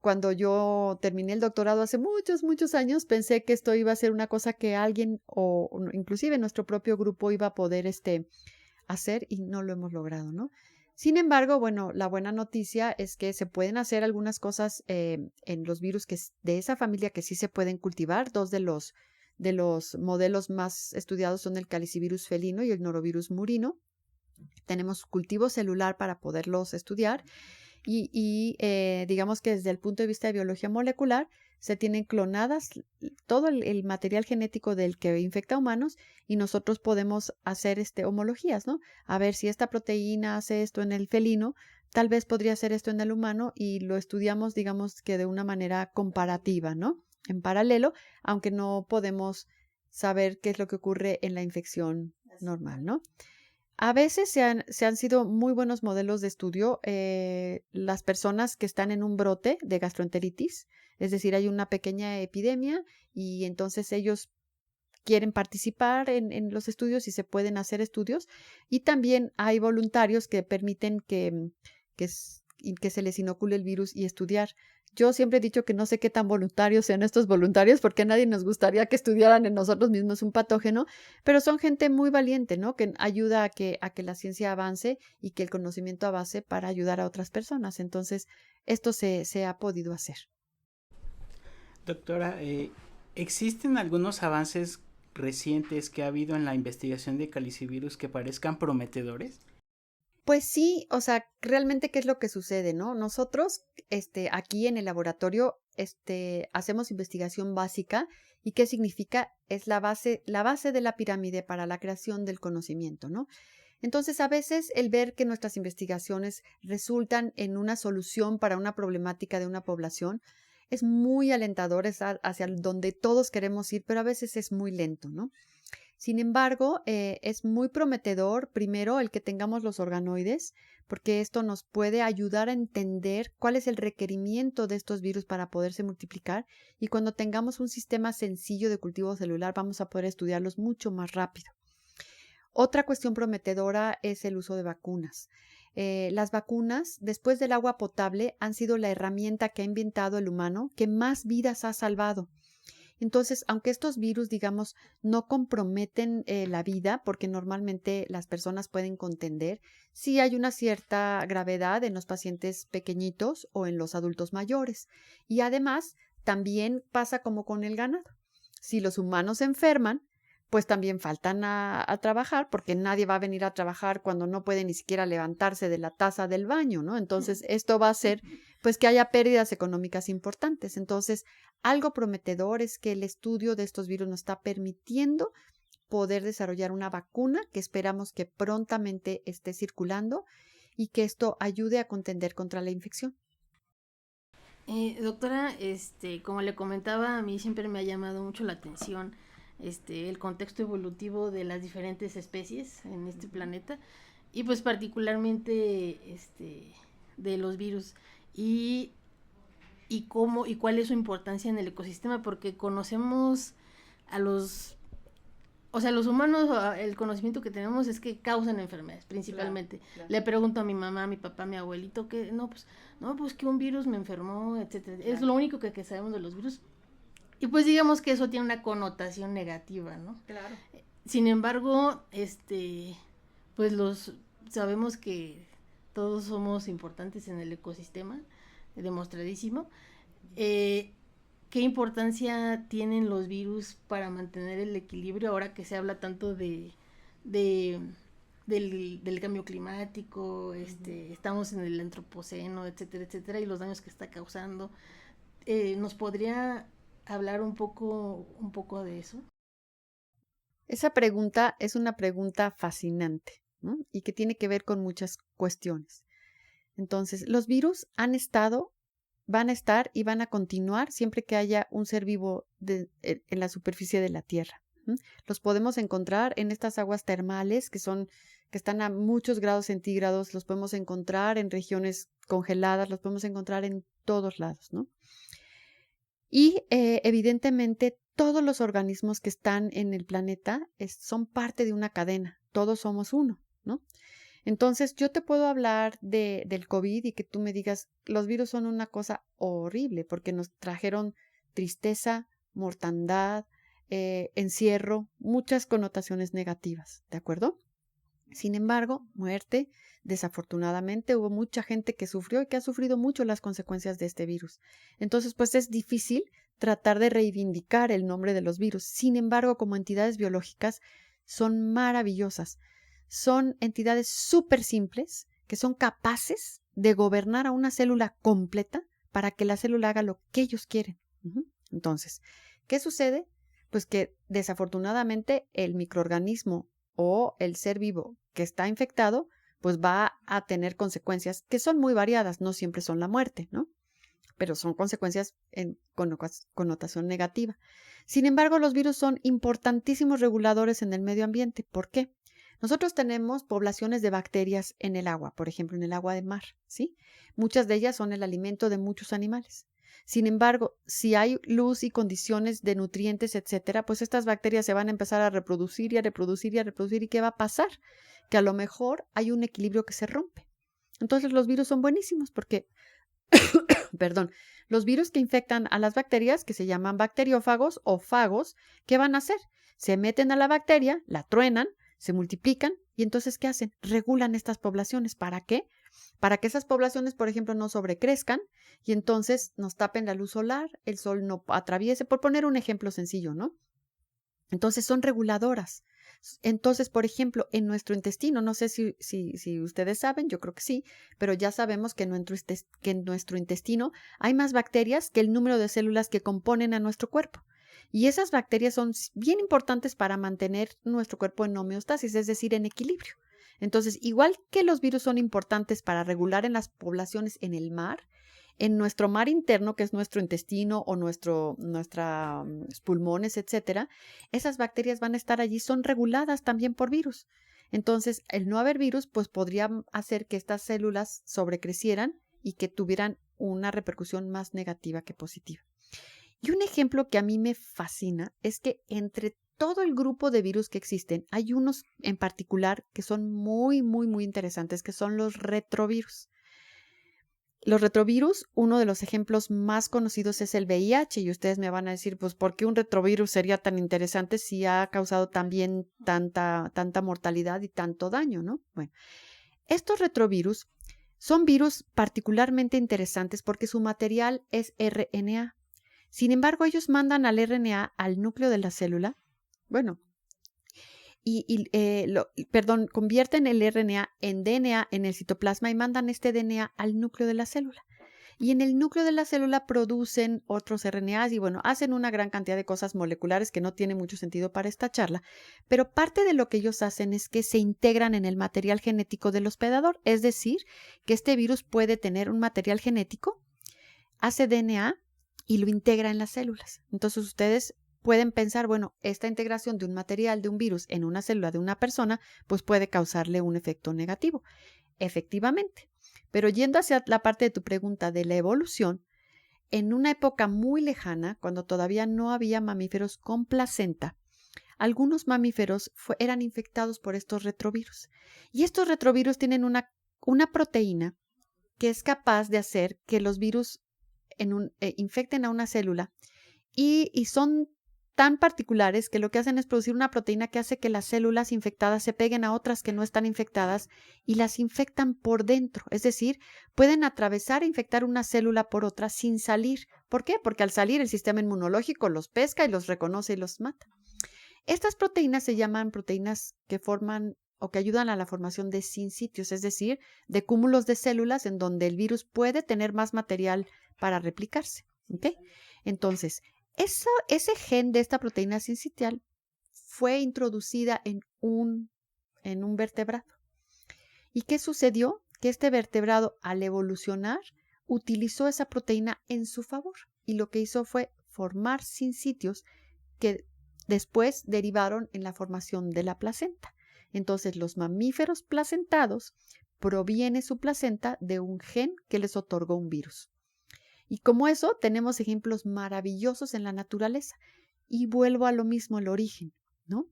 cuando yo terminé el doctorado hace muchos, muchos años, pensé que esto iba a ser una cosa que alguien o inclusive nuestro propio grupo iba a poder hacer y no lo hemos logrado, ¿no? Sin embargo, bueno, la buena noticia es que se pueden hacer algunas cosas en los virus de esa familia que sí se pueden cultivar. Dos de los modelos más estudiados son el calicivirus felino y el norovirus murino. Tenemos cultivo celular para poderlos estudiar. Y digamos que desde el punto de vista de biología molecular se tienen clonadas todo el material genético del que infecta humanos y nosotros podemos hacer homologías, ¿no? A ver si esta proteína hace esto en el felino, tal vez podría hacer esto en el humano y lo estudiamos, digamos que de una manera comparativa, ¿no? En paralelo, aunque no podemos saber qué es lo que ocurre en la infección normal, ¿no? A veces se han sido muy buenos modelos de estudio las personas que están en un brote de gastroenteritis, es decir, hay una pequeña epidemia y entonces ellos quieren participar en los estudios y se pueden hacer estudios. Y también hay voluntarios que permiten que se les inocule el virus y estudiar. Yo siempre he dicho que no sé qué tan voluntarios sean estos voluntarios porque a nadie nos gustaría que estudiaran en nosotros mismos un patógeno, pero son gente muy valiente, ¿no? Que ayuda a que la ciencia avance y que el conocimiento avance para ayudar a otras personas. Entonces, esto se ha podido hacer. Doctora, ¿existen algunos avances recientes que ha habido en la investigación de calicivirus que parezcan prometedores? Pues sí, o sea, realmente qué es lo que sucede, ¿no? Nosotros, aquí en el laboratorio, hacemos investigación básica y qué significa es la base de la pirámide para la creación del conocimiento, ¿no? Entonces, a veces el ver que nuestras investigaciones resultan en una solución para una problemática de una población es muy alentador, es hacia donde todos queremos ir, pero a veces es muy lento, ¿no? Sin embargo, es muy prometedor, primero, el que tengamos los organoides, porque esto nos puede ayudar a entender cuál es el requerimiento de estos virus para poderse multiplicar y cuando tengamos un sistema sencillo de cultivo celular vamos a poder estudiarlos mucho más rápido. Otra cuestión prometedora es el uso de vacunas. Las vacunas, después del agua potable, han sido la herramienta que ha inventado el humano que más vidas ha salvado. Entonces, aunque estos virus, digamos, no comprometen la vida, porque normalmente las personas pueden contender, sí hay una cierta gravedad en los pacientes pequeñitos o en los adultos mayores. Y además, también pasa como con el ganado. Si los humanos se enferman, pues también faltan a trabajar, porque nadie va a venir a trabajar cuando no puede ni siquiera levantarse de la taza del baño, ¿no? Entonces, esto va a hacer pues que haya pérdidas económicas importantes. Entonces, algo prometedor es que el estudio de estos virus nos está permitiendo poder desarrollar una vacuna que esperamos que prontamente esté circulando y que esto ayude a contender contra la infección. Doctora, como le comentaba, a mí siempre me ha llamado mucho la atención el contexto evolutivo de las diferentes especies en este planeta y pues particularmente de los virus y cómo y cuál es su importancia en el ecosistema, porque conocemos a los humanos, el conocimiento que tenemos es que causan enfermedades, principalmente. Claro. Le pregunto a mi mamá, a mi papá, a mi abuelito, que pues que un virus me enfermó, etcétera. Claro. Es lo único que sabemos de los virus. Y pues digamos que eso tiene una connotación negativa, ¿no? Claro. Sin embargo, pues sabemos que todos somos importantes en el ecosistema, demostradísimo. ¿Qué importancia tienen los virus para mantener el equilibrio ahora que se habla tanto del cambio climático, estamos en el antropoceno, etcétera, etcétera, y los daños que está causando? ¿Nos podría hablar un poco de eso? Esa pregunta es una pregunta fascinante, ¿no? Y que tiene que ver con muchas cuestiones. Entonces, los virus van a estar y van a continuar siempre que haya un ser vivo en la superficie de la Tierra. Los podemos encontrar en estas aguas termales que están a muchos grados centígrados, los podemos encontrar en regiones congeladas, los podemos encontrar en todos lados, ¿no? Y evidentemente todos los organismos que están en el planeta son parte de una cadena, todos somos uno, ¿no? Entonces yo te puedo hablar del COVID y que tú me digas, los virus son una cosa horrible porque nos trajeron tristeza, mortandad, encierro, muchas connotaciones negativas, ¿de acuerdo? Sin embargo, muerte, desafortunadamente hubo mucha gente que sufrió y que ha sufrido mucho las consecuencias de este virus. Entonces, pues es difícil tratar de reivindicar el nombre de los virus. Sin embargo, como entidades biológicas, son maravillosas. Son entidades súper simples que son capaces de gobernar a una célula completa para que la célula haga lo que ellos quieren. Entonces, ¿qué sucede? Pues que desafortunadamente el microorganismo o el ser vivo que está infectado, pues va a tener consecuencias que son muy variadas, no siempre son la muerte, ¿no? Pero son consecuencias con connotación negativa. Sin embargo, los virus son importantísimos reguladores en el medio ambiente. ¿Por qué? Nosotros tenemos poblaciones de bacterias en el agua, por ejemplo, en el agua de mar, ¿sí? Muchas de ellas son el alimento de muchos animales. Sin embargo, si hay luz y condiciones de nutrientes, etcétera, pues estas bacterias se van a empezar a reproducir y a reproducir y a reproducir. ¿Y qué va a pasar? Que a lo mejor hay un equilibrio que se rompe. Entonces los virus son buenísimos porque, perdón, los virus que infectan a las bacterias, que se llaman bacteriófagos o fagos, ¿qué van a hacer? Se meten a la bacteria, la truenan, se multiplican y entonces ¿qué hacen? Regulan estas poblaciones. ¿Para qué? Para que esas poblaciones, por ejemplo, no sobrecrezcan y entonces nos tapen la luz solar, el sol no atraviese, por poner un ejemplo sencillo, ¿no? Entonces son reguladoras. Entonces, por ejemplo, en nuestro intestino, no sé si ustedes saben, yo creo que sí, pero ya sabemos que en nuestro intestino hay más bacterias que el número de células que componen a nuestro cuerpo. Y esas bacterias son bien importantes para mantener nuestro cuerpo en homeostasis, es decir, en equilibrio. Entonces, igual que los virus son importantes para regular en las poblaciones en el mar, en nuestro mar interno, que es nuestro intestino o nuestros pulmones, etcétera, esas bacterias van a estar allí, son reguladas también por virus. Entonces, el no haber virus, pues podría hacer que estas células sobrecrecieran y que tuvieran una repercusión más negativa que positiva. Y un ejemplo que a mí me fascina es que entre todo el grupo de virus que existen, hay unos en particular que son muy, muy, muy interesantes, que son los retrovirus. Los retrovirus, uno de los ejemplos más conocidos es el VIH, y ustedes me van a decir, pues, ¿por qué un retrovirus sería tan interesante si ha causado también tanta mortalidad y tanto daño, ¿no? Bueno, estos retrovirus son virus particularmente interesantes porque su material es RNA. Sin embargo, ellos mandan al RNA al núcleo de la célula. Bueno, convierten el RNA en DNA en el citoplasma y mandan este DNA al núcleo de la célula. Y en el núcleo de la célula producen otros RNAs y bueno, hacen una gran cantidad de cosas moleculares que no tiene mucho sentido para esta charla, pero parte de lo que ellos hacen es que se integran en el material genético del hospedador, es decir, que este virus puede tener un material genético, hace DNA y lo integra en las células. Entonces ustedes pueden pensar, bueno, esta integración de un material de un virus en una célula de una persona, pues puede causarle un efecto negativo. Efectivamente. Pero yendo hacia la parte de tu pregunta de la evolución, en una época muy lejana, cuando todavía no había mamíferos con placenta, algunos mamíferos eran infectados por estos retrovirus. Y estos retrovirus tienen una proteína que es capaz de hacer que los virus infecten a una célula y son tan particulares que lo que hacen es producir una proteína que hace que las células infectadas se peguen a otras que no están infectadas y las infectan por dentro. Es decir, pueden atravesar e infectar una célula por otra sin salir. ¿Por qué? Porque al salir el sistema inmunológico los pesca y los reconoce y los mata. Estas proteínas se llaman proteínas que forman o que ayudan a la formación de sinsitios, es decir, de cúmulos de células en donde el virus puede tener más material para replicarse. ¿Okay? Entonces, ese gen de esta proteína sincitial fue introducida en un vertebrado. ¿Y qué sucedió? Que este vertebrado, al evolucionar, utilizó esa proteína en su favor y lo que hizo fue formar sinsitios que después derivaron en la formación de la placenta. Entonces, los mamíferos placentados proviene su placenta de un gen que les otorgó un virus. Y como eso, tenemos ejemplos maravillosos en la naturaleza. Y vuelvo a lo mismo, el origen, ¿no?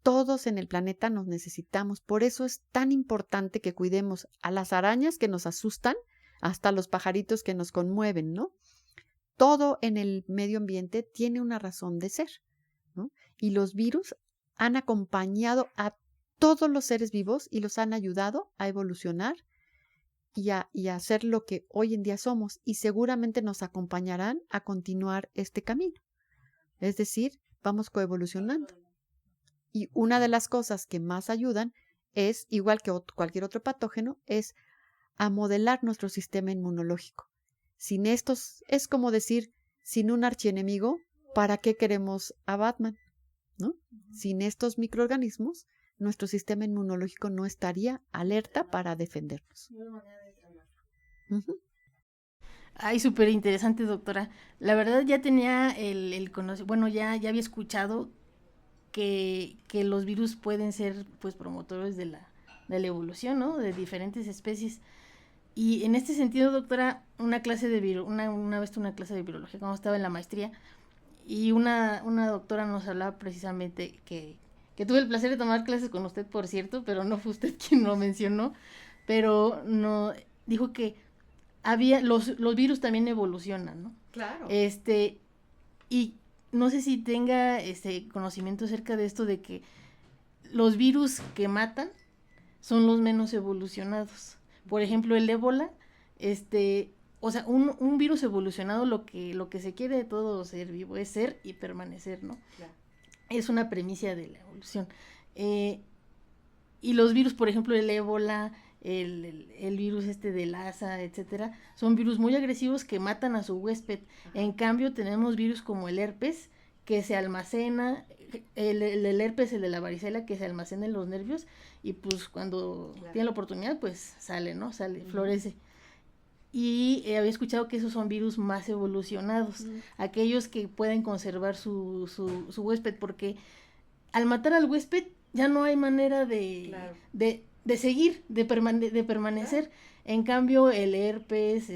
Todos en el planeta nos necesitamos. Por eso es tan importante que cuidemos a las arañas que nos asustan, hasta los pajaritos que nos conmueven, ¿no? Todo en el medio ambiente tiene una razón de ser, ¿no? Y los virus han acompañado a todos los seres vivos y los han ayudado a evolucionar y a ser lo que hoy en día somos, y seguramente nos acompañarán a continuar este camino. Es decir, vamos coevolucionando. Y una de las cosas que más ayudan es, igual que cualquier otro patógeno, es a modelar nuestro sistema inmunológico. Sin estos, es como decir, sin un archienemigo, ¿para qué queremos a Batman? ¿No? Sin estos microorganismos, nuestro sistema inmunológico no estaría alerta para defendernos. Ay, súper interesante, doctora. La verdad ya tenía el conocimiento, bueno, ya había escuchado que los virus pueden ser pues promotores de la evolución, ¿no? De diferentes especies. Y en este sentido, doctora, una vez tuve una clase de biología cuando estaba en la maestría, y una doctora nos hablaba precisamente que tuve el placer de tomar clases con usted, por cierto, pero no fue usted quien lo mencionó, pero no dijo que había los virus también evolucionan, ¿no? Claro. Y no sé si tenga conocimiento acerca de esto, de que los virus que matan son los menos evolucionados. Por ejemplo, el ébola, o sea, un virus evolucionado, lo que se quiere de todo ser vivo es ser y permanecer, ¿no? Claro. Es una premisa de la evolución. Y los virus, por ejemplo, el ébola, el virus de Lassa, etcétera, son virus muy agresivos que matan a su huésped. Ajá. En cambio, tenemos virus como el herpes, que se almacena, el herpes, el de la varicela, que se almacena en los nervios, y pues cuando tiene la oportunidad, pues sale, ¿no? Florece. Y había escuchado que esos son virus más evolucionados, aquellos que pueden conservar su huésped, porque al matar al huésped ya no hay manera de seguir, de permanecer. Claro. En cambio, el herpes,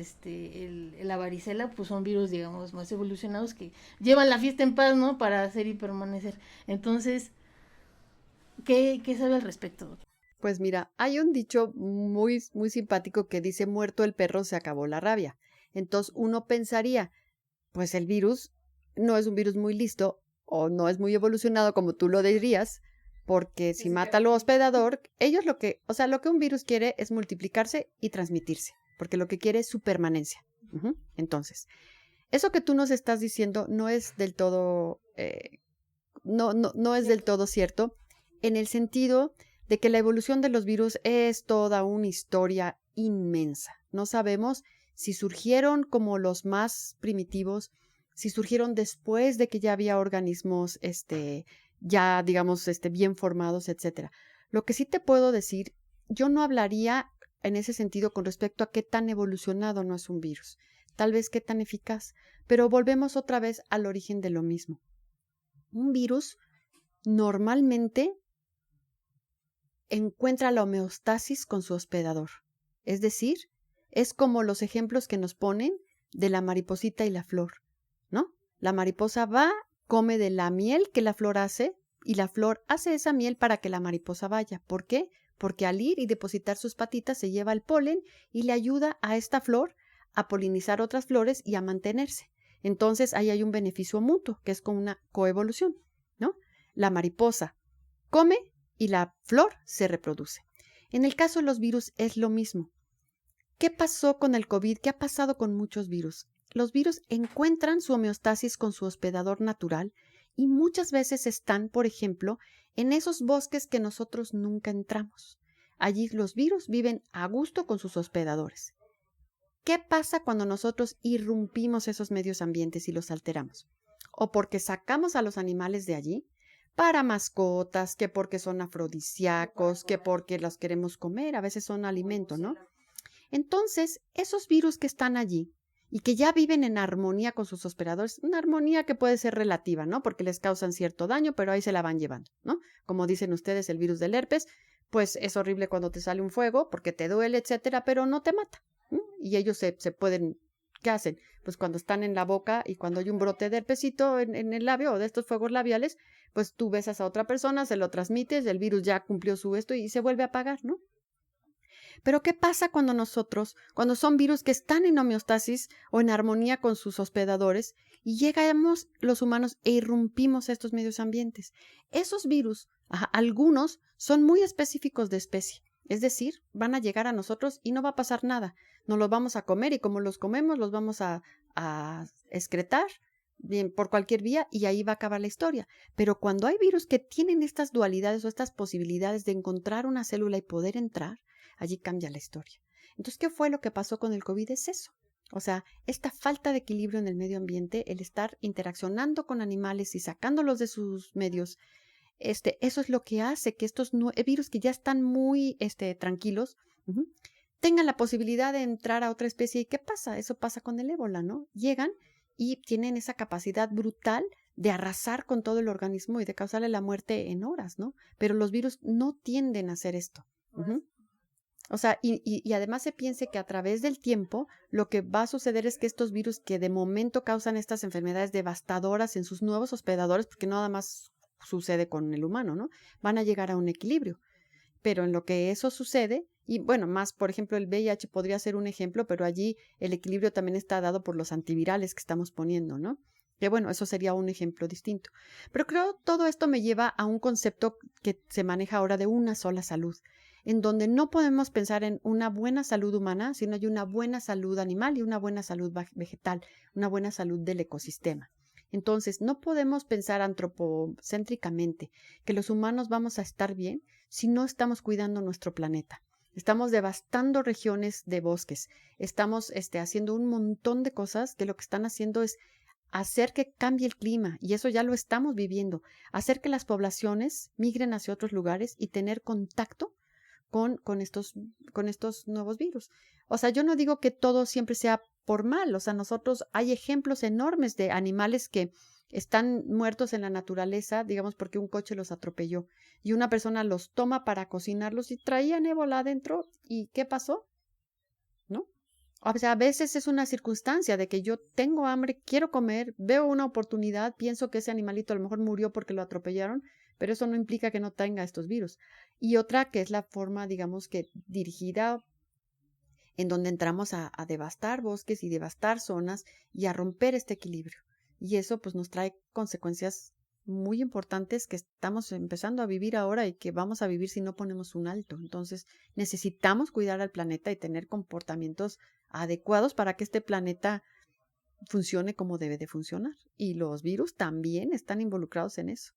la varicela, pues son virus, digamos, más evolucionados que llevan la fiesta en paz, ¿no? Para hacer y permanecer. Entonces, ¿qué sabe al respecto? Pues mira, hay un dicho muy, muy simpático que dice: muerto el perro, se acabó la rabia. Entonces uno pensaría, pues el virus no es un virus muy listo o no es muy evolucionado como tú lo dirías, porque si mata al hospedador, ellos lo que un virus quiere es multiplicarse y transmitirse, porque lo que quiere es su permanencia. Entonces, eso que tú nos estás diciendo no es del todo, no es del todo cierto. en el sentido de que la evolución de los virus es toda una historia inmensa. No sabemos si surgieron como los más primitivos, si surgieron después de que ya había organismos ya digamos bien formados, etcétera. Lo que sí te puedo decir, yo no hablaría en ese sentido con respecto a qué tan evolucionado no es un virus, tal vez qué tan eficaz, pero volvemos otra vez al origen de lo mismo. Un virus normalmente encuentra la homeostasis con su hospedador, es decir, es como los ejemplos que nos ponen de la mariposita y la flor, ¿no? La mariposa va, come de la miel que la flor hace y la flor hace esa miel para que la mariposa vaya. ¿Por qué? Porque al ir y depositar sus patitas se lleva el polen y le ayuda a esta flor a polinizar otras flores y a mantenerse. Entonces ahí hay un beneficio mutuo, que es como una coevolución, ¿no? La mariposa come y la flor se reproduce. En el caso de los virus es lo mismo. ¿Qué pasó con el COVID? ¿Qué ha pasado con muchos virus? Los virus encuentran su homeostasis con su hospedador natural y muchas veces están, por ejemplo, en esos bosques que nosotros nunca entramos. Allí los virus viven a gusto con sus hospedadores. ¿Qué pasa cuando nosotros irrumpimos esos medios ambientes y los alteramos? O porque sacamos a los animales de allí para mascotas, que porque son afrodisíacos, que porque los queremos comer, a veces son alimento, ¿no? Entonces, esos virus que están allí y que ya viven en armonía con sus hospedadores, una armonía que puede ser relativa, ¿no? Porque les causan cierto daño, pero ahí se la van llevando, ¿no? Como dicen ustedes, el virus del herpes, pues es horrible cuando te sale un fuego porque te duele, etcétera, pero no te mata, ¿no? Y ellos se pueden, ¿qué hacen? Pues cuando están en la boca y cuando hay un brote de herpesito en el labio o de estos fuegos labiales, pues tú besas a otra persona, se lo transmites, el virus ya cumplió su esto y se vuelve a apagar, ¿no? Pero ¿qué pasa cuando son virus que están en homeostasis o en armonía con sus hospedadores y llegamos los humanos e irrumpimos estos medios ambientes? Esos virus, algunos son muy específicos de especie, es decir, van a llegar a nosotros y no va a pasar nada. Nos los vamos a comer y como los comemos los vamos a excretar bien, por cualquier vía y ahí va a acabar la historia. Pero cuando hay virus que tienen estas dualidades o estas posibilidades de encontrar una célula y poder entrar, allí cambia la historia. Entonces, ¿qué fue lo que pasó con el COVID? Es eso. O sea, esta falta de equilibrio en el medio ambiente, el estar interaccionando con animales y sacándolos de sus medios, eso es lo que hace que estos virus que ya están muy tranquilos, tengan la posibilidad de entrar a otra especie. ¿Y qué pasa? Eso pasa con el ébola, ¿no? Llegan y tienen esa capacidad brutal de arrasar con todo el organismo y de causarle la muerte en horas, ¿no? Pero los virus no tienden a hacer esto. O sea, y además se piense que a través del tiempo lo que va a suceder es que estos virus que de momento causan estas enfermedades devastadoras en sus nuevos hospedadores, porque nada más sucede con el humano, ¿no? Van a llegar a un equilibrio. Pero en lo que eso sucede, y bueno, más por ejemplo el VIH podría ser un ejemplo, pero allí el equilibrio también está dado por los antivirales que estamos poniendo, ¿no? Que bueno, eso sería un ejemplo distinto. Pero creo todo esto me lleva a un concepto que se maneja ahora de una sola salud, en donde no podemos pensar en una buena salud humana, sino hay una buena salud animal y una buena salud vegetal, una buena salud del ecosistema. Entonces, no podemos pensar antropocéntricamente que los humanos vamos a estar bien si no estamos cuidando nuestro planeta. Estamos devastando regiones de bosques, estamos haciendo un montón de cosas que lo que están haciendo es hacer que cambie el clima, y eso ya lo estamos viviendo, hacer que las poblaciones migren hacia otros lugares y tener contacto con estos nuevos virus. O sea, yo no digo que todo siempre sea por mal, o sea, hay ejemplos enormes de animales que están muertos en la naturaleza, digamos porque un coche los atropelló y una persona los toma para cocinarlos y traían ébola adentro, ¿y qué pasó? ¿No? O sea, a veces es una circunstancia de que yo tengo hambre, quiero comer, veo una oportunidad, pienso que ese animalito a lo mejor murió porque lo atropellaron, pero eso no implica que no tenga estos virus. Y otra que es la forma, digamos que dirigida, en donde entramos a devastar bosques y devastar zonas y a romper este equilibrio. Y eso pues nos trae consecuencias muy importantes que estamos empezando a vivir ahora y que vamos a vivir si no ponemos un alto. Entonces necesitamos cuidar al planeta y tener comportamientos adecuados para que este planeta funcione como debe de funcionar. Y los virus también están involucrados en eso.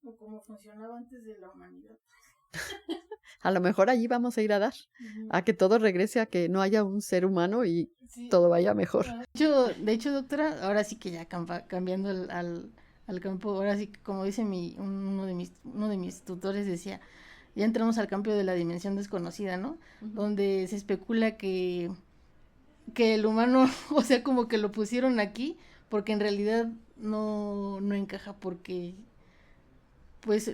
O como funcionaba antes de la humanidad. A lo mejor allí vamos a ir a dar, a que todo regrese, a que no haya un ser humano y todo vaya mejor. De hecho, doctora, ahora sí que ya cambiando al campo, ahora sí que como dice uno de mis tutores decía, ya entramos al campo de la dimensión desconocida, ¿no? Donde se especula que el humano, o sea, como que lo pusieron aquí, porque en realidad no encaja, porque pues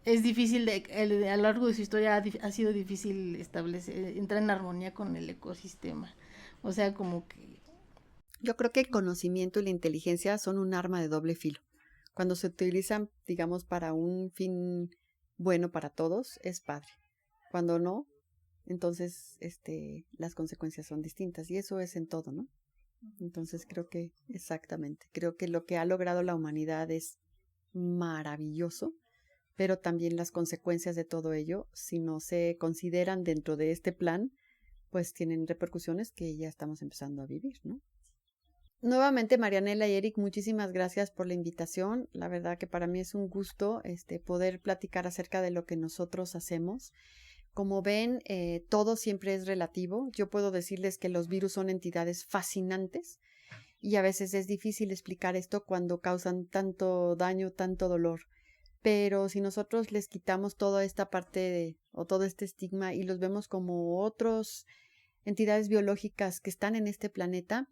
es difícil, a lo largo de su historia ha sido difícil entrar en armonía con el ecosistema. O sea, como que... Yo creo que el conocimiento y la inteligencia son un arma de doble filo. Cuando se utilizan, digamos, para un fin bueno para todos, es padre. Cuando no, entonces las consecuencias son distintas. Y eso es en todo, ¿no? Entonces creo que, exactamente, creo que lo que ha logrado la humanidad es maravilloso, pero también las consecuencias de todo ello, si no se consideran dentro de este plan, pues tienen repercusiones que ya estamos empezando a vivir, ¿no? Nuevamente, Marianela y Eric, muchísimas gracias por la invitación. La verdad que para mí es un gusto poder platicar acerca de lo que nosotros hacemos. Como ven, todo siempre es relativo. Yo puedo decirles que los virus son entidades fascinantes y a veces es difícil explicar esto cuando causan tanto daño, tanto dolor. Pero si nosotros les quitamos toda esta parte o todo este estigma y los vemos como otras entidades biológicas que están en este planeta,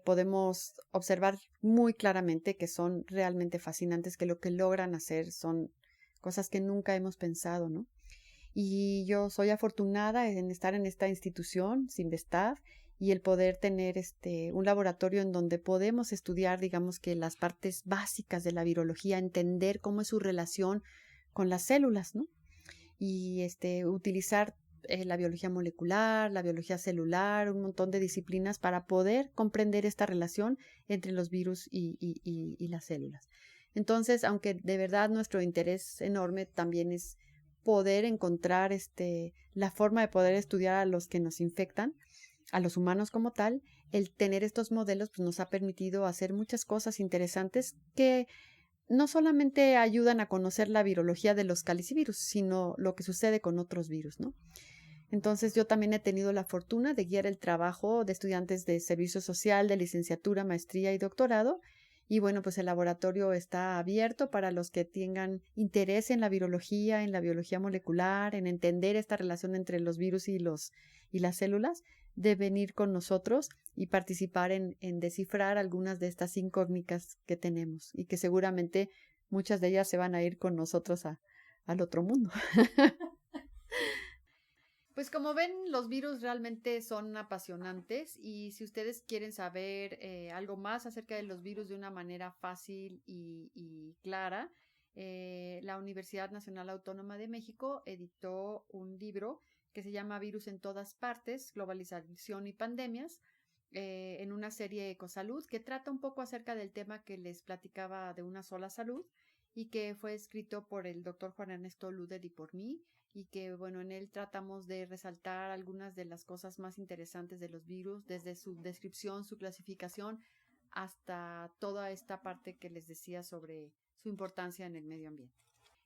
podemos observar muy claramente que son realmente fascinantes, que lo que logran hacer son cosas que nunca hemos pensado, ¿no? Y yo soy afortunada en estar en esta institución, Sinvestav, y el poder tener un laboratorio en donde podemos estudiar, digamos que las partes básicas de la virología, entender cómo es su relación con las células, ¿no? Y utilizar la biología molecular, la biología celular, un montón de disciplinas para poder comprender esta relación entre los virus y las células. Entonces, aunque de verdad nuestro interés enorme también es poder encontrar la forma de poder estudiar a los que nos infectan, a los humanos como tal, el tener estos modelos pues, nos ha permitido hacer muchas cosas interesantes que no solamente ayudan a conocer la virología de los calicivirus, sino lo que sucede con otros virus, ¿no? Entonces yo también he tenido la fortuna de guiar el trabajo de estudiantes de servicio social, de licenciatura, maestría y doctorado. Y bueno, pues el laboratorio está abierto para los que tengan interés en la virología, en la biología molecular, en entender esta relación entre los virus y las células, de venir con nosotros y participar en descifrar algunas de estas incógnitas que tenemos y que seguramente muchas de ellas se van a ir con nosotros al otro mundo. Pues como ven, los virus realmente son apasionantes y si ustedes quieren saber algo más acerca de los virus de una manera fácil y clara, la Universidad Nacional Autónoma de México editó un libro que se llama Virus en todas partes, globalización y pandemias, en una serie Ecosalud que trata un poco acerca del tema que les platicaba de una sola salud y que fue escrito por el doctor Juan Ernesto Luder y por mí, y que, bueno, en él tratamos de resaltar algunas de las cosas más interesantes de los virus, desde su descripción, su clasificación, hasta toda esta parte que les decía sobre su importancia en el medio ambiente.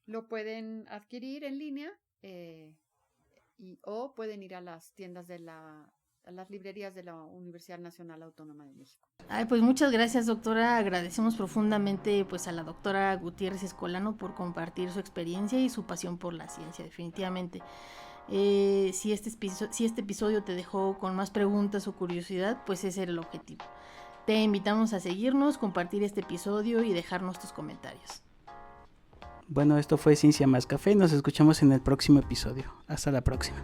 Lo pueden adquirir en línea o pueden ir a las tiendas a las librerías de la Universidad Nacional Autónoma de México. Pues muchas gracias, doctora. Agradecemos profundamente pues a la doctora Gutiérrez Escolano por compartir su experiencia y su pasión por la ciencia, definitivamente. Si este episodio te dejó con más preguntas o curiosidad, pues ese era el objetivo. Te invitamos a seguirnos, compartir este episodio y dejarnos tus comentarios. Bueno, esto fue Ciencia más Café. Nos escuchamos en el próximo episodio. Hasta la próxima.